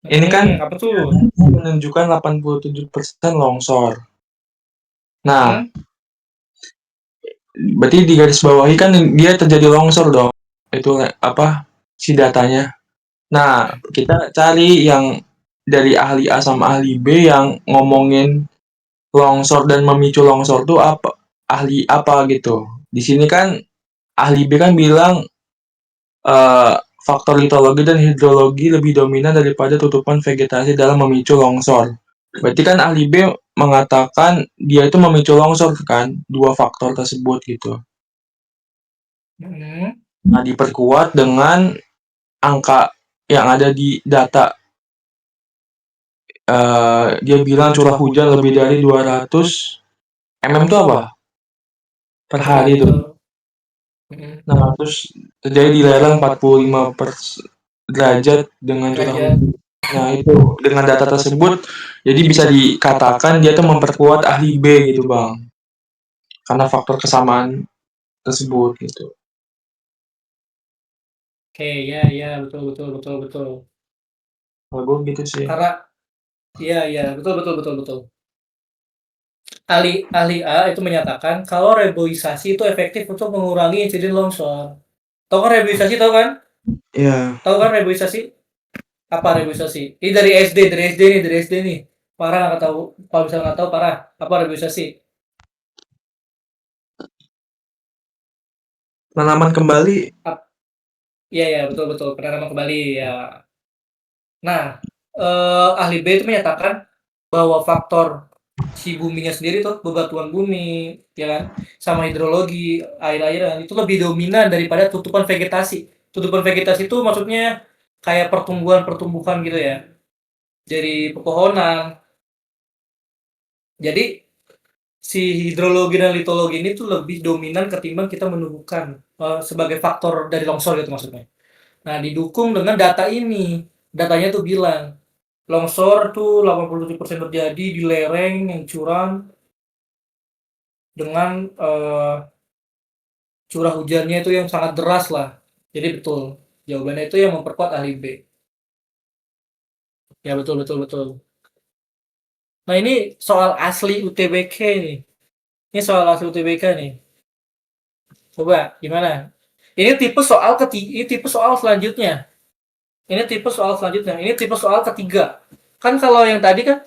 Ini kan apa tuh? menunjukkan 87% longsor. Nah, berarti di garis bawahi kan dia terjadi longsor dong. Itu apa si datanya. Nah, kita cari yang dari ahli A sama ahli B yang ngomongin longsor dan memicu longsor tuh apa? Ahli apa gitu. Di sini kan ahli B kan bilang faktor litologi dan hidrologi lebih dominan daripada tutupan vegetasi dalam memicu longsor. Berarti kan ahli B mengatakan dia itu memicu longsor kan, dua faktor tersebut gitu. Nah, diperkuat dengan angka yang ada di data. Dia bilang curah hujan lebih dari 200 mm itu apa? Per hari itu. Nah, terus terjadi di lereng 45 derajat dengan curah hujan. Nah, itu dengan data tersebut, jadi bisa dikatakan dia tuh memperkuat ahli B gitu, Bang. Karena faktor kesamaan tersebut gitu. Oke, ya, ya, betul, betul, betul, betul. Kalau gue gitu sih. Karena, iya, iya, betul, betul, betul, betul. Ahli ahli A itu menyatakan kalau reboisasi itu efektif untuk mengurangi insiden longsor. Tahu kan reboisasi, tahu kan? Iya. Tahu kan reboisasi? Apa reboisasi? Ini dari SD, dari SD nih, dari SD nih. Parah nggak tahu. Kalau misalnya nggak tahu, parah. Apa reboisasi? Penanaman kembali. Iya, ya, betul, betul. Penanaman kembali, ya. Nah, ahli B itu menyatakan bahwa faktor si buminya sendiri tuh, bebatuan bumi, ya kan, sama hidrologi, air-airan itu lebih dominan daripada tutupan vegetasi. Tutupan vegetasi itu maksudnya kayak pertumbuhan-pertumbuhan gitu ya, jadi pepohonan. Jadi si hidrologi dan litologi ini tuh lebih dominan ketimbang kita menumbuhkan sebagai faktor dari longsor gitu maksudnya. Nah, didukung dengan data ini. Datanya tuh bilang longsor tuh 87% terjadi di lereng yang curam dengan curah hujannya itu yang sangat deras lah. Jadi betul. Jawabannya itu yang memperkuat ahli B. Ya, betul, betul, betul. Nah, ini soal asli UTBK nih. Ini soal asli UTBK nih. Coba gimana? Ini tipe soal selanjutnya. Ini tipe soal selanjutnya. Ini tipe soal ketiga. Kan kalau yang tadi kan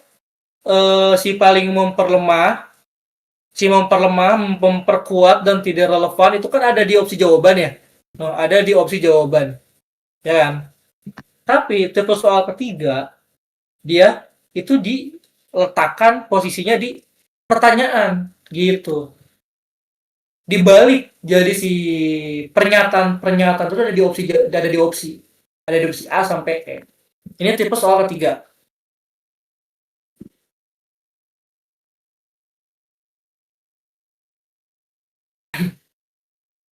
si paling memperlemah, si memperlemah, memperkuat dan tidak relevan itu kan ada di opsi jawaban ya. Nah, ada di opsi jawaban, ya kan? Tapi tipe soal ketiga dia itu diletakkan posisinya di pertanyaan gitu. Dibalik jadi si pernyataan-pernyataan itu ada di opsi A sampai E. Ini tipe soal ketiga.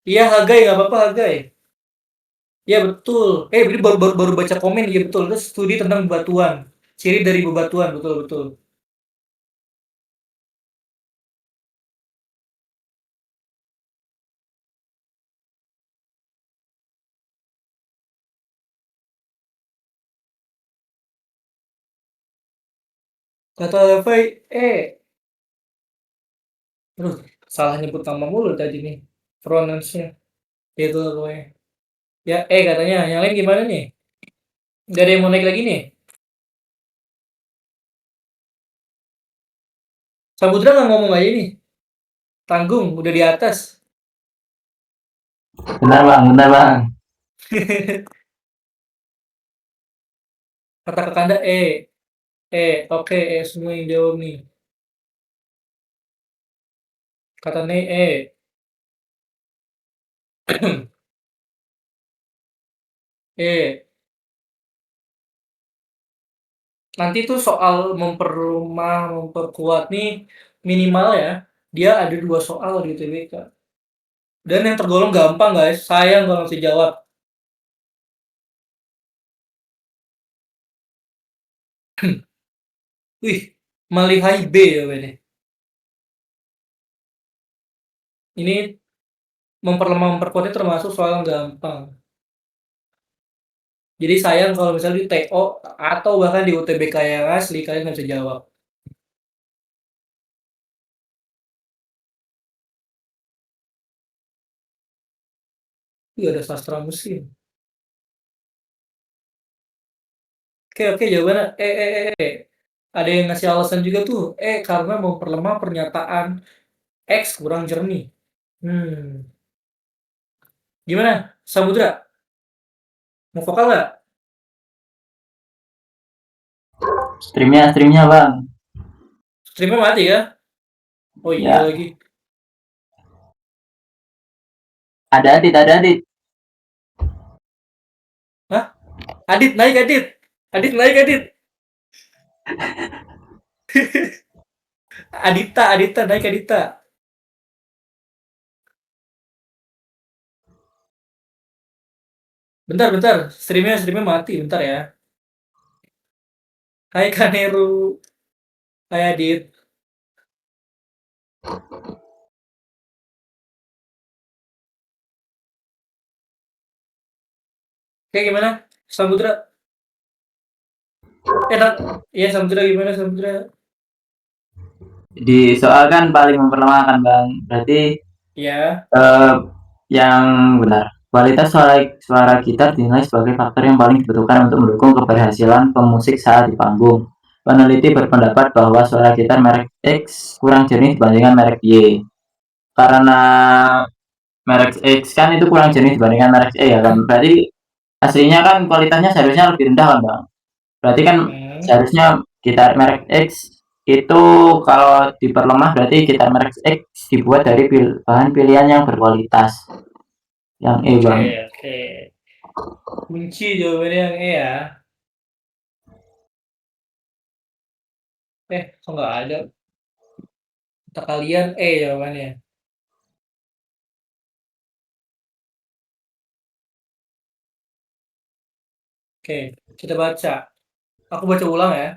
Iya, Hagai, nggak apa-apa, Hagai. Iya, betul. Ini baru baca komen. Iya, betul. Itu studi tentang bebatuan. Ciri dari bebatuan, betul, betul. Kata Levi, aduh, salah nyebut nama mulu tadi nih. Pronounce-nya. Itu pokoknya. Ya, katanya. Yang lain gimana nih? Gak ada yang mau naik lagi nih? Samudra nggak ngomong aja nih. Tanggung, udah di atas. Bentar bang, bentar bang. Kata Kakanda, oke, semua yang jawab nih. Kata Nih, eh. Nanti tuh soal memperumah, memperkuat nih, minimal ya, dia ada 2 soal di UTBK. Dan yang tergolong gampang guys, sayang kalau mesti jawab. Wih, Malihai B jawabannya. Ini memperlemah memperkuatnya termasuk soal yang gampang. Jadi sayang kalau misalnya di TO atau bahkan di UTBK yang asli kalian nggak bisa jawab. Wih, ada sastra mesin. Oke, oke, jawabannya Ada yang ngasih alasan juga tuh, karena memperlemah pernyataan X kurang jernih. Gimana? Samudra, mau vokal nggak? Streamnya bang. Streamnya mati ya? Oh iya Ya, lagi. ada Adit. Hah? Adit naik, Adit. Adit naik, Adit. Adita naik, Adita. Bentar, bentar. Streamnya mati. Bentar ya. Hai Kaneru. Hai Adit. Kayak gimana? Samudra? Enak. Iya, Samudra gimana Samudra? Di soal kan paling memperlemah kan Bang. Berarti Ya. eh, yang benar. Kualitas suara gitar dinilai sebagai faktor yang paling dibutuhkan untuk mendukung keberhasilan pemusik saat di panggung. Peneliti berpendapat bahwa suara gitar merek X kurang jernih dibandingkan merek Y. Karena merek X kan itu kurang jernih dibandingkan merek Y ya kan. Berarti aslinya kan kualitasnya seharusnya lebih rendah kan Bang. Berarti kan Hmm. seharusnya gitar merek X itu kalau diperlemah berarti gitar merek X dibuat dari bahan pilihan yang berkualitas. Yang E Oke, Bang. oke. Kunci jawabannya yang E ya. Kok nggak ada? Kata kalian E jawabannya. Oke, kita baca. Aku baca ulang ya.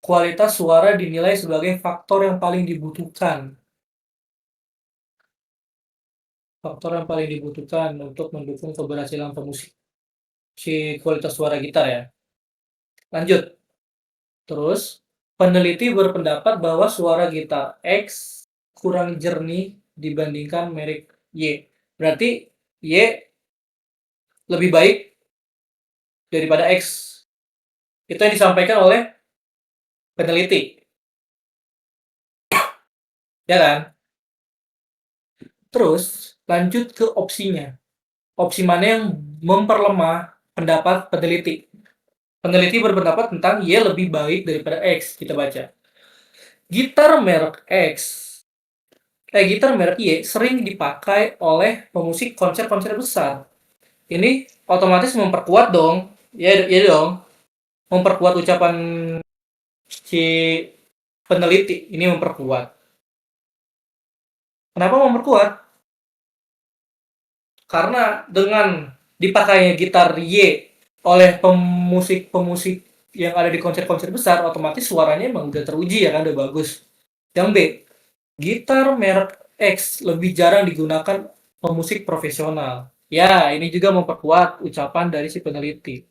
Kualitas suara dinilai sebagai faktor yang paling dibutuhkan. Faktor yang paling dibutuhkan untuk mendukung keberhasilan pemusik. Si kualitas suara gitar ya. Lanjut. Terus, peneliti berpendapat bahwa suara gitar X kurang jernih dibandingkan merek Y. Berarti Y lebih baik daripada X. Itu yang disampaikan oleh peneliti, ya kan? Terus, lanjut ke opsinya. Opsi mana yang memperlemah pendapat peneliti? Peneliti berpendapat tentang Y lebih baik daripada X. Kita baca. Gitar merek X gitar merek Y sering dipakai oleh pemusik konser-konser besar. Ini otomatis memperkuat dong. Ya dong. Memperkuat ucapan si peneliti. Ini memperkuat. Kenapa memperkuat? Karena dengan dipakainya gitar Y oleh pemusik-pemusik yang ada di konser-konser besar, otomatis suaranya emang udah teruji ya kan, udah bagus. Yang B, gitar merek X lebih jarang digunakan pemusik profesional. Ya, ini juga memperkuat ucapan dari si peneliti.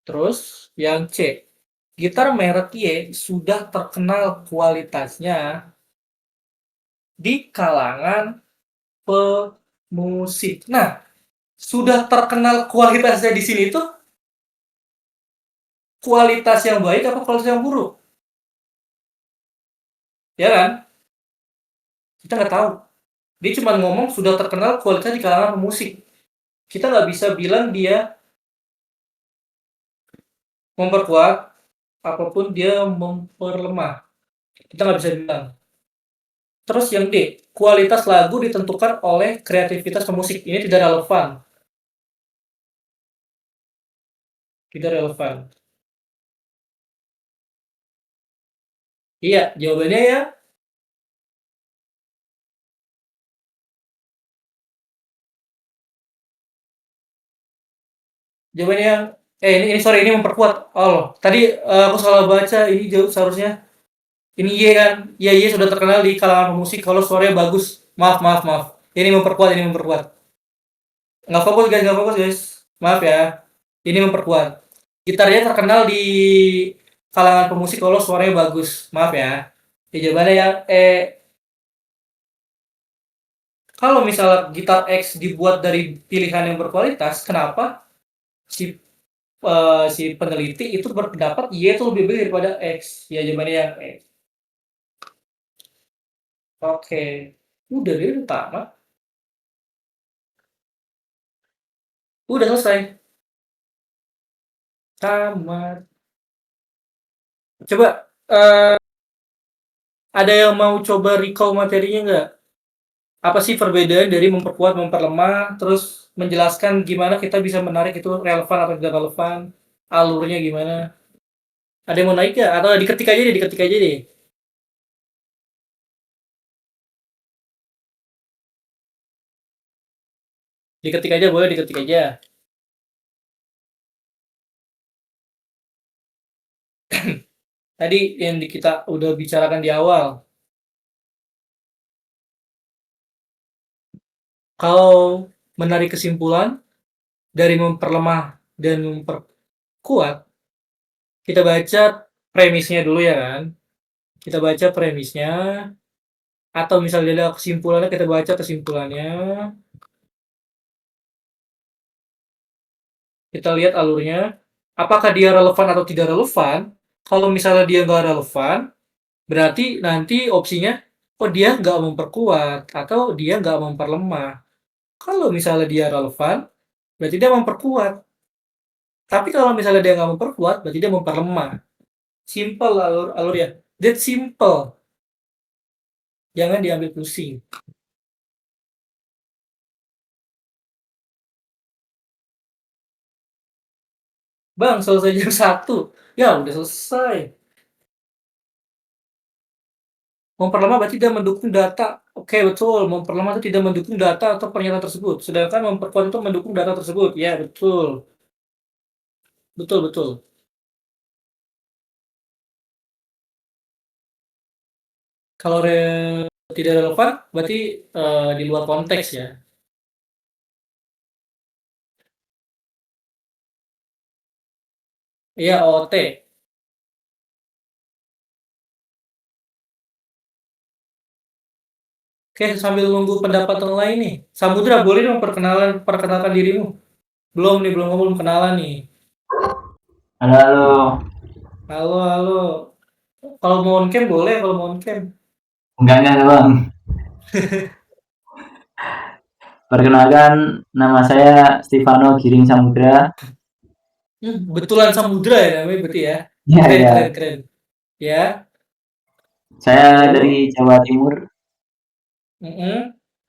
Terus, yang C, gitar merek Y sudah terkenal kualitasnya di kalangan pemusik. Nah, sudah terkenal kualitasnya di sini tuh kualitas yang baik apa kualitas yang buruk? Ya kan? Kita nggak tahu. Dia cuma ngomong sudah terkenal kualitasnya di kalangan pemusik. Kita nggak bisa bilang dia memperkuat apapun dia memperlemah. Kita nggak bisa bilang. Terus yang D, kualitas lagu ditentukan oleh kreativitas pemusik. Ini tidak relevan. Tidak relevan. Iya, jawabannya ya. Jawabannya yang ini sorry ini memperkuat. Oh, tadi aku salah baca. Ini jauh seharusnya ini Y kan. Iya, Y sudah terkenal di kalangan pemusik kalau suaranya bagus. Maaf, maaf, maaf. Ini memperkuat, ini memperkuat. Nggak fokus guys, nggak fokus guys. Maaf ya. Ini memperkuat. Gitarnya terkenal di kalangan pemusik kalau suaranya bagus. Maaf ya. Jawabannya ya kalau misalnya gitar X dibuat dari pilihan yang berkualitas, kenapa si si peneliti itu berpendapat Y itu lebih baik daripada X? Ya jawabannya yang X. Oke. Udah deh, udah tamat. Udah selesai. Tamat. Coba ada yang mau coba recall materinya nggak? Apa sih perbedaan dari memperkuat, memperlemah, terus menjelaskan gimana kita bisa menarik itu relevan atau tidak relevan, alurnya gimana? Ada yang mau naik nggak? Atau diketik aja deh, diketik aja deh. Diketik aja boleh, diketik aja. Tadi yang kita udah bicarakan di awal. Kalau menarik kesimpulan dari memperlemah dan memperkuat, kita baca premisnya dulu ya kan. Kita baca premisnya, atau misalnya ada kesimpulannya, kita baca kesimpulannya. Kita lihat alurnya, apakah dia relevan atau tidak relevan. Kalau misalnya dia nggak relevan, berarti nanti opsinya, oh dia nggak memperkuat, atau dia nggak memperlemah. Kalau misalnya dia relevan, berarti dia memperkuat. Tapi kalau misalnya dia nggak memperkuat, berarti dia memperlemah. Simple alur ya. That simple. Jangan diambil pusing. Bang, selesai jam 1. Ya, udah selesai. Memperlemah berarti dia mendukung data. Oke, betul. Memperlemah itu tidak mendukung data atau pernyataan tersebut. Sedangkan memperkuat itu mendukung data tersebut. Ya, betul. Betul, betul. Kalau tidak relevan, berarti di luar konteks ya. Iya, OOT. Oke, sambil nunggu pendapat yang lain nih. Samudra, boleh dong perkenalkan dirimu. Belum nih, belum kenalan nih. Halo, halo. Halo, halo. Kalau mau on cam boleh, kalau mau on cam. Enggak, Bang. Perkenalkan, nama saya Stefano Giring Samudra. Betulan Samudra ya namanya berarti ya. Iya, Keren, iya. keren, keren. Ya. Saya Lalu, dari Jawa Timur.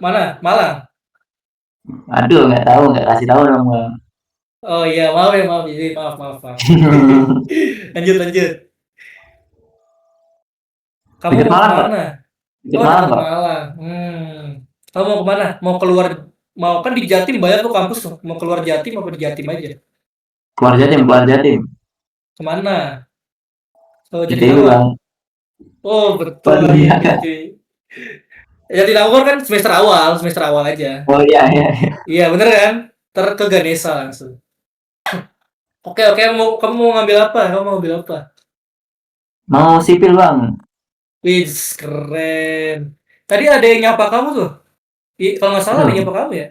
mana? Malang. Aduh, nggak tahu, nggak kasih tahu dong, Bang. Oh iya, maaf ya, maaf. Jadi maaf. Lanjut. Kamu Deket mau Malang, Pak. kemana? Deket Oh, Malang, dekat Pak. Malang. Kamu mau kemana? Mau keluar? Mau kan di Jatim banyak tuh kampus tuh. Mau keluar Jatim apa di Jatim aja? Keluar Jatim, keluar Jatim. Kemana? Oh, ITB, Bang. Jatinangor. Oh, betul Waduh, lagi. iya. Jatinangor kan semester awal aja. Oh iya, iya. Iya, bener kan? Ke Ganesha langsung. Oke, kamu mau ngambil apa? Kamu mau ngambil apa? Mau sipil, Bang. Wih, keren. Tadi ada yang nyapa kamu tuh. Kalau nggak salah ada Aduh, yang nyapa kamu ya?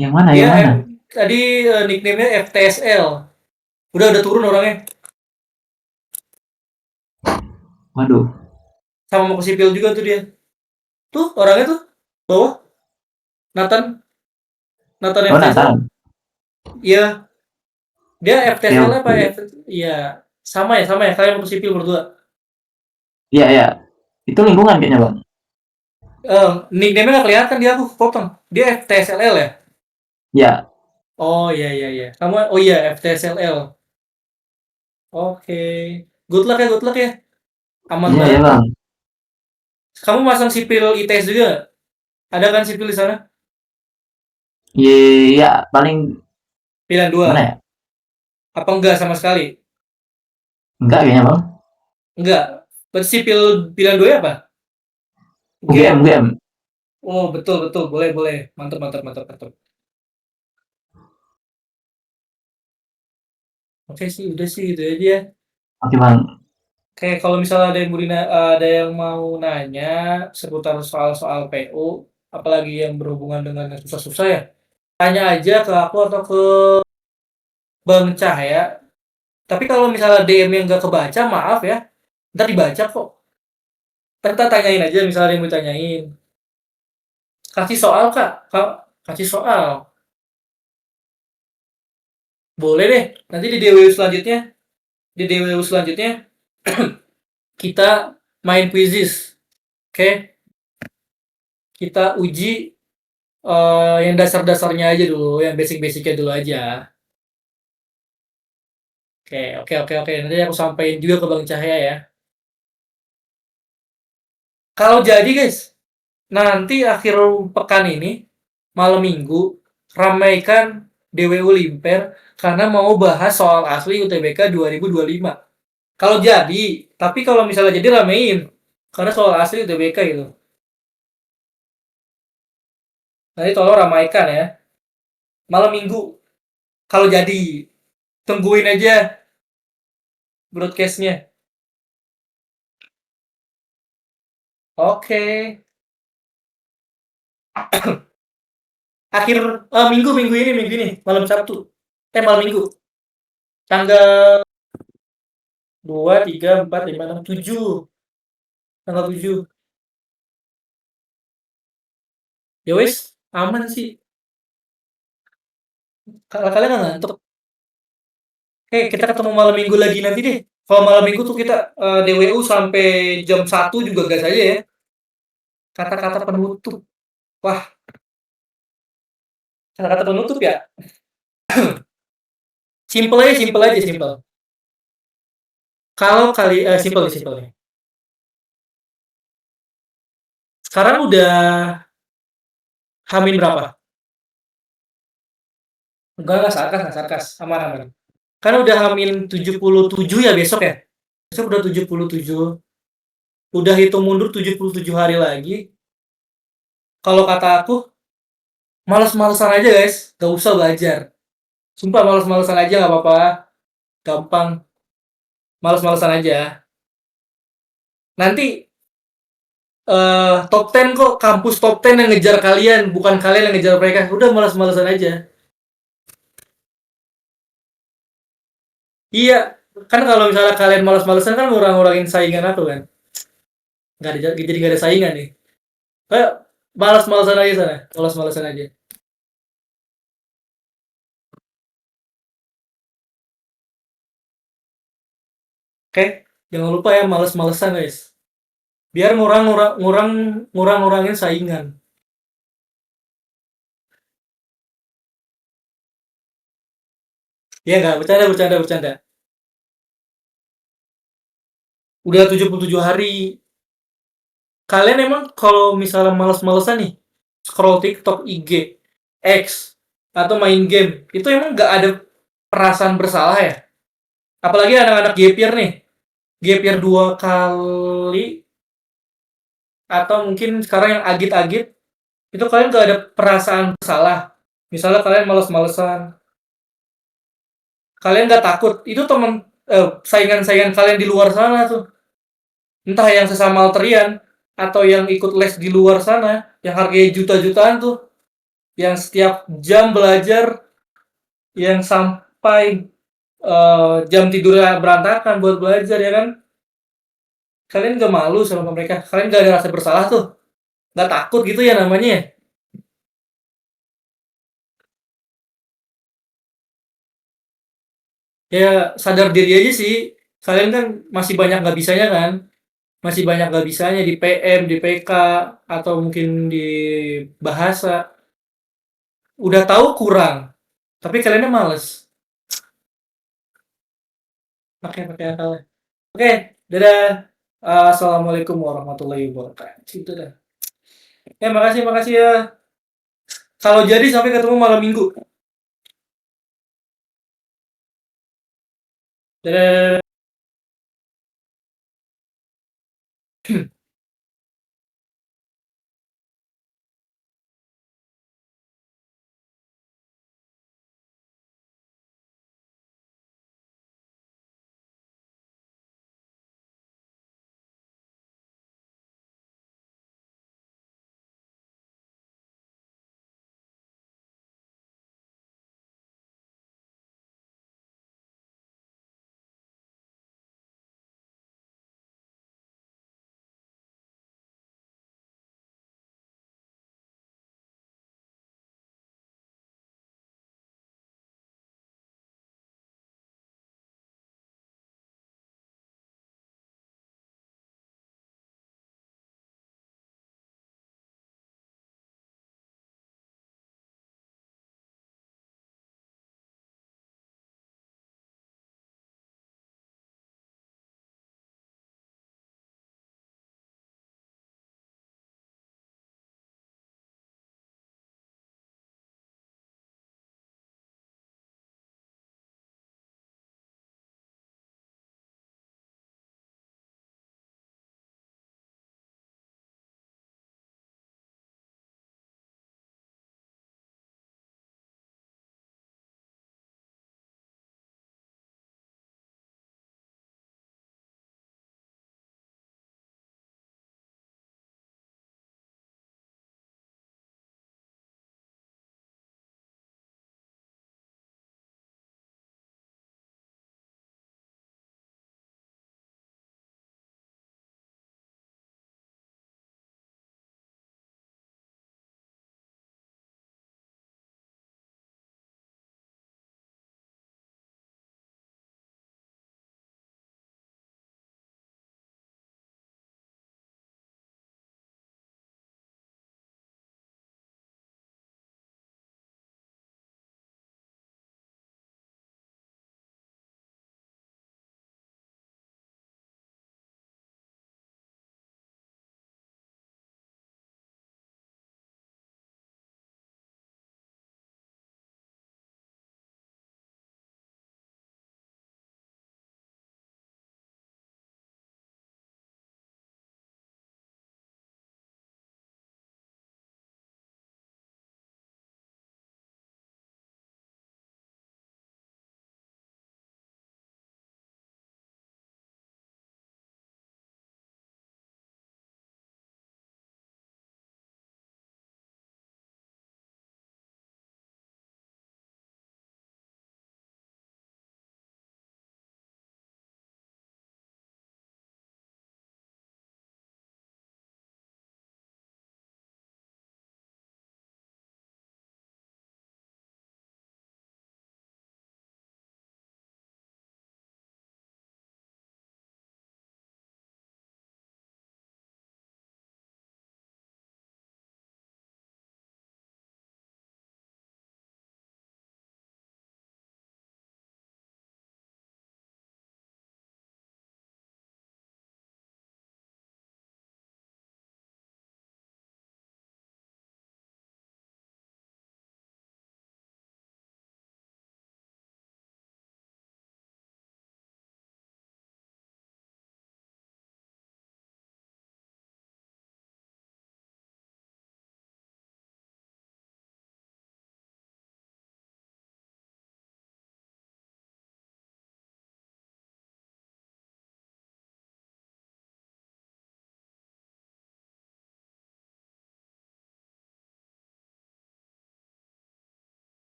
yang mana, Dia yang mana? tadi nickname-nya FTSL. Udah turun orangnya. Waduh. Sama mau ke sipil juga tuh dia. Tuh orangnya tuh bawah. Nathan Oh, FTSL. Nathan. Iya, dia Oke, FTSL apa oke. Iya, sama ya. Kalian mau ke sipil berdua. Iya, iya. Itu lingkungan kayaknya, Bang. Nickname-nya nggak kelihatan dia aku potong. Dia FTSLL ya? Iya. Oh iya. Kamu oh iya FTSLL. Oke. Good luck ya. Aman Iya, ya, banget kok. Bang. Kamu masang sipil ITS juga nggak? Ada kan sipil di sana? Iya, paling Pilihan mana 2. ya? Apa enggak sama sekali? Enggak kayaknya, Bang. Enggak. Berarti sipil pilihan 2 apa? UGM, GM. UGM. Oh, betul. Boleh. Mantap. Oke sih, udah sih gitu aja ya. Oke, Bang. Kayak kalau misalnya ada yang mau nanya seputar soal-soal PU, apalagi yang berhubungan dengan yang susah-susah ya, tanya aja ke aku atau ke Bang Cahaya. Tapi kalau misalnya DM yang nggak kebaca, maaf ya, ntar dibaca kok. Ntar tanyain aja misalnya ada yang mau tanyain. Kasih soal kak, kasih soal. Boleh deh, nanti di DWU selanjutnya kita main quizzes, oke? Kita uji yang dasar-dasarnya aja dulu, yang basic-basicnya dulu aja. Oke. Nanti aku sampaikan juga ke Bang Cahaya ya. Kalau jadi guys, nanti akhir pekan ini, malam minggu, ramaikan DWU Limper karena mau bahas soal asli UTBK 2025. Kalau jadi, tapi kalau misalnya jadi ramein karena soal asli UTBK gitu. Nanti tolong ramaikan ya. Malam Minggu. Kalau jadi, tungguin aja broadcast-nya. Oke. Minggu ini, malam Sabtu. Malam Minggu. Tanggal 2, 3, 4, 5, 6, 7. Tanggal 7. Ya wes, aman sih. Kalau kalian nggak ngantuk. Kita ketemu malam Minggu lagi nanti deh. Kalau malam Minggu tuh kita DWU sampai jam 1 juga gas aja ya. Kata-kata penutup. Wah, kata-kata penutup ya. Simple aja. Kalau simple nih. Sekarang udah Hamin berapa? Enggak sarkas. Aman. Kan udah Hamin 77 ya besok ya? Besok udah 77. Udah hitung mundur 77 hari lagi. Kalau kata aku, males-malesan aja guys. Gak usah belajar. Sumpah males-malesan aja gak apa-apa. Gampang. Males-malesan aja. Nanti top 10 kok. Kampus top 10 yang ngejar kalian. Bukan kalian yang ngejar mereka. Udah males-malesan aja. Iya. Kan kalau misalnya kalian males-malesan kan ngurang-ngurangin saingan aku kan. Jadi gak ada saingan nih. Kayak malas-malasan aja sana. Malas-malasan aja. Oke, jangan lupa ya malas-malasan guys. Biar ngurangin saingan. Iya nggak? Bercanda. Udah 77 hari. Kalian emang kalau misalnya malas-malasan nih, scroll TikTok, IG, X, atau main game, itu emang nggak ada perasaan bersalah ya? Apalagi anak-anak gap year nih. Gap year 2 kali, atau mungkin sekarang yang agit-agit, itu kalian nggak ada perasaan bersalah. Misalnya kalian malas-malesan, kalian nggak takut, itu saingan-saingan kalian di luar sana tuh, entah yang sesama alterian atau yang ikut les di luar sana, yang harganya juta-jutaan tuh, yang setiap jam belajar, yang sampai jam tidurnya berantakan buat belajar ya kan. Kalian nggak malu sama mereka, kalian nggak ada rasa bersalah tuh, nggak takut gitu ya namanya ya. Ya sadar diri aja sih, kalian kan masih banyak nggak bisanya kan, masih banyak nggak bisanya di PM, di PK, atau mungkin di bahasa. Udah tahu kurang, tapi kaliannya males. Pakai akal. Oke, dadah. Assalamualaikum warahmatullahi wabarakatuh. Itu dah. Makasih ya. Kalau jadi sampai ketemu malam Minggu. Dadah.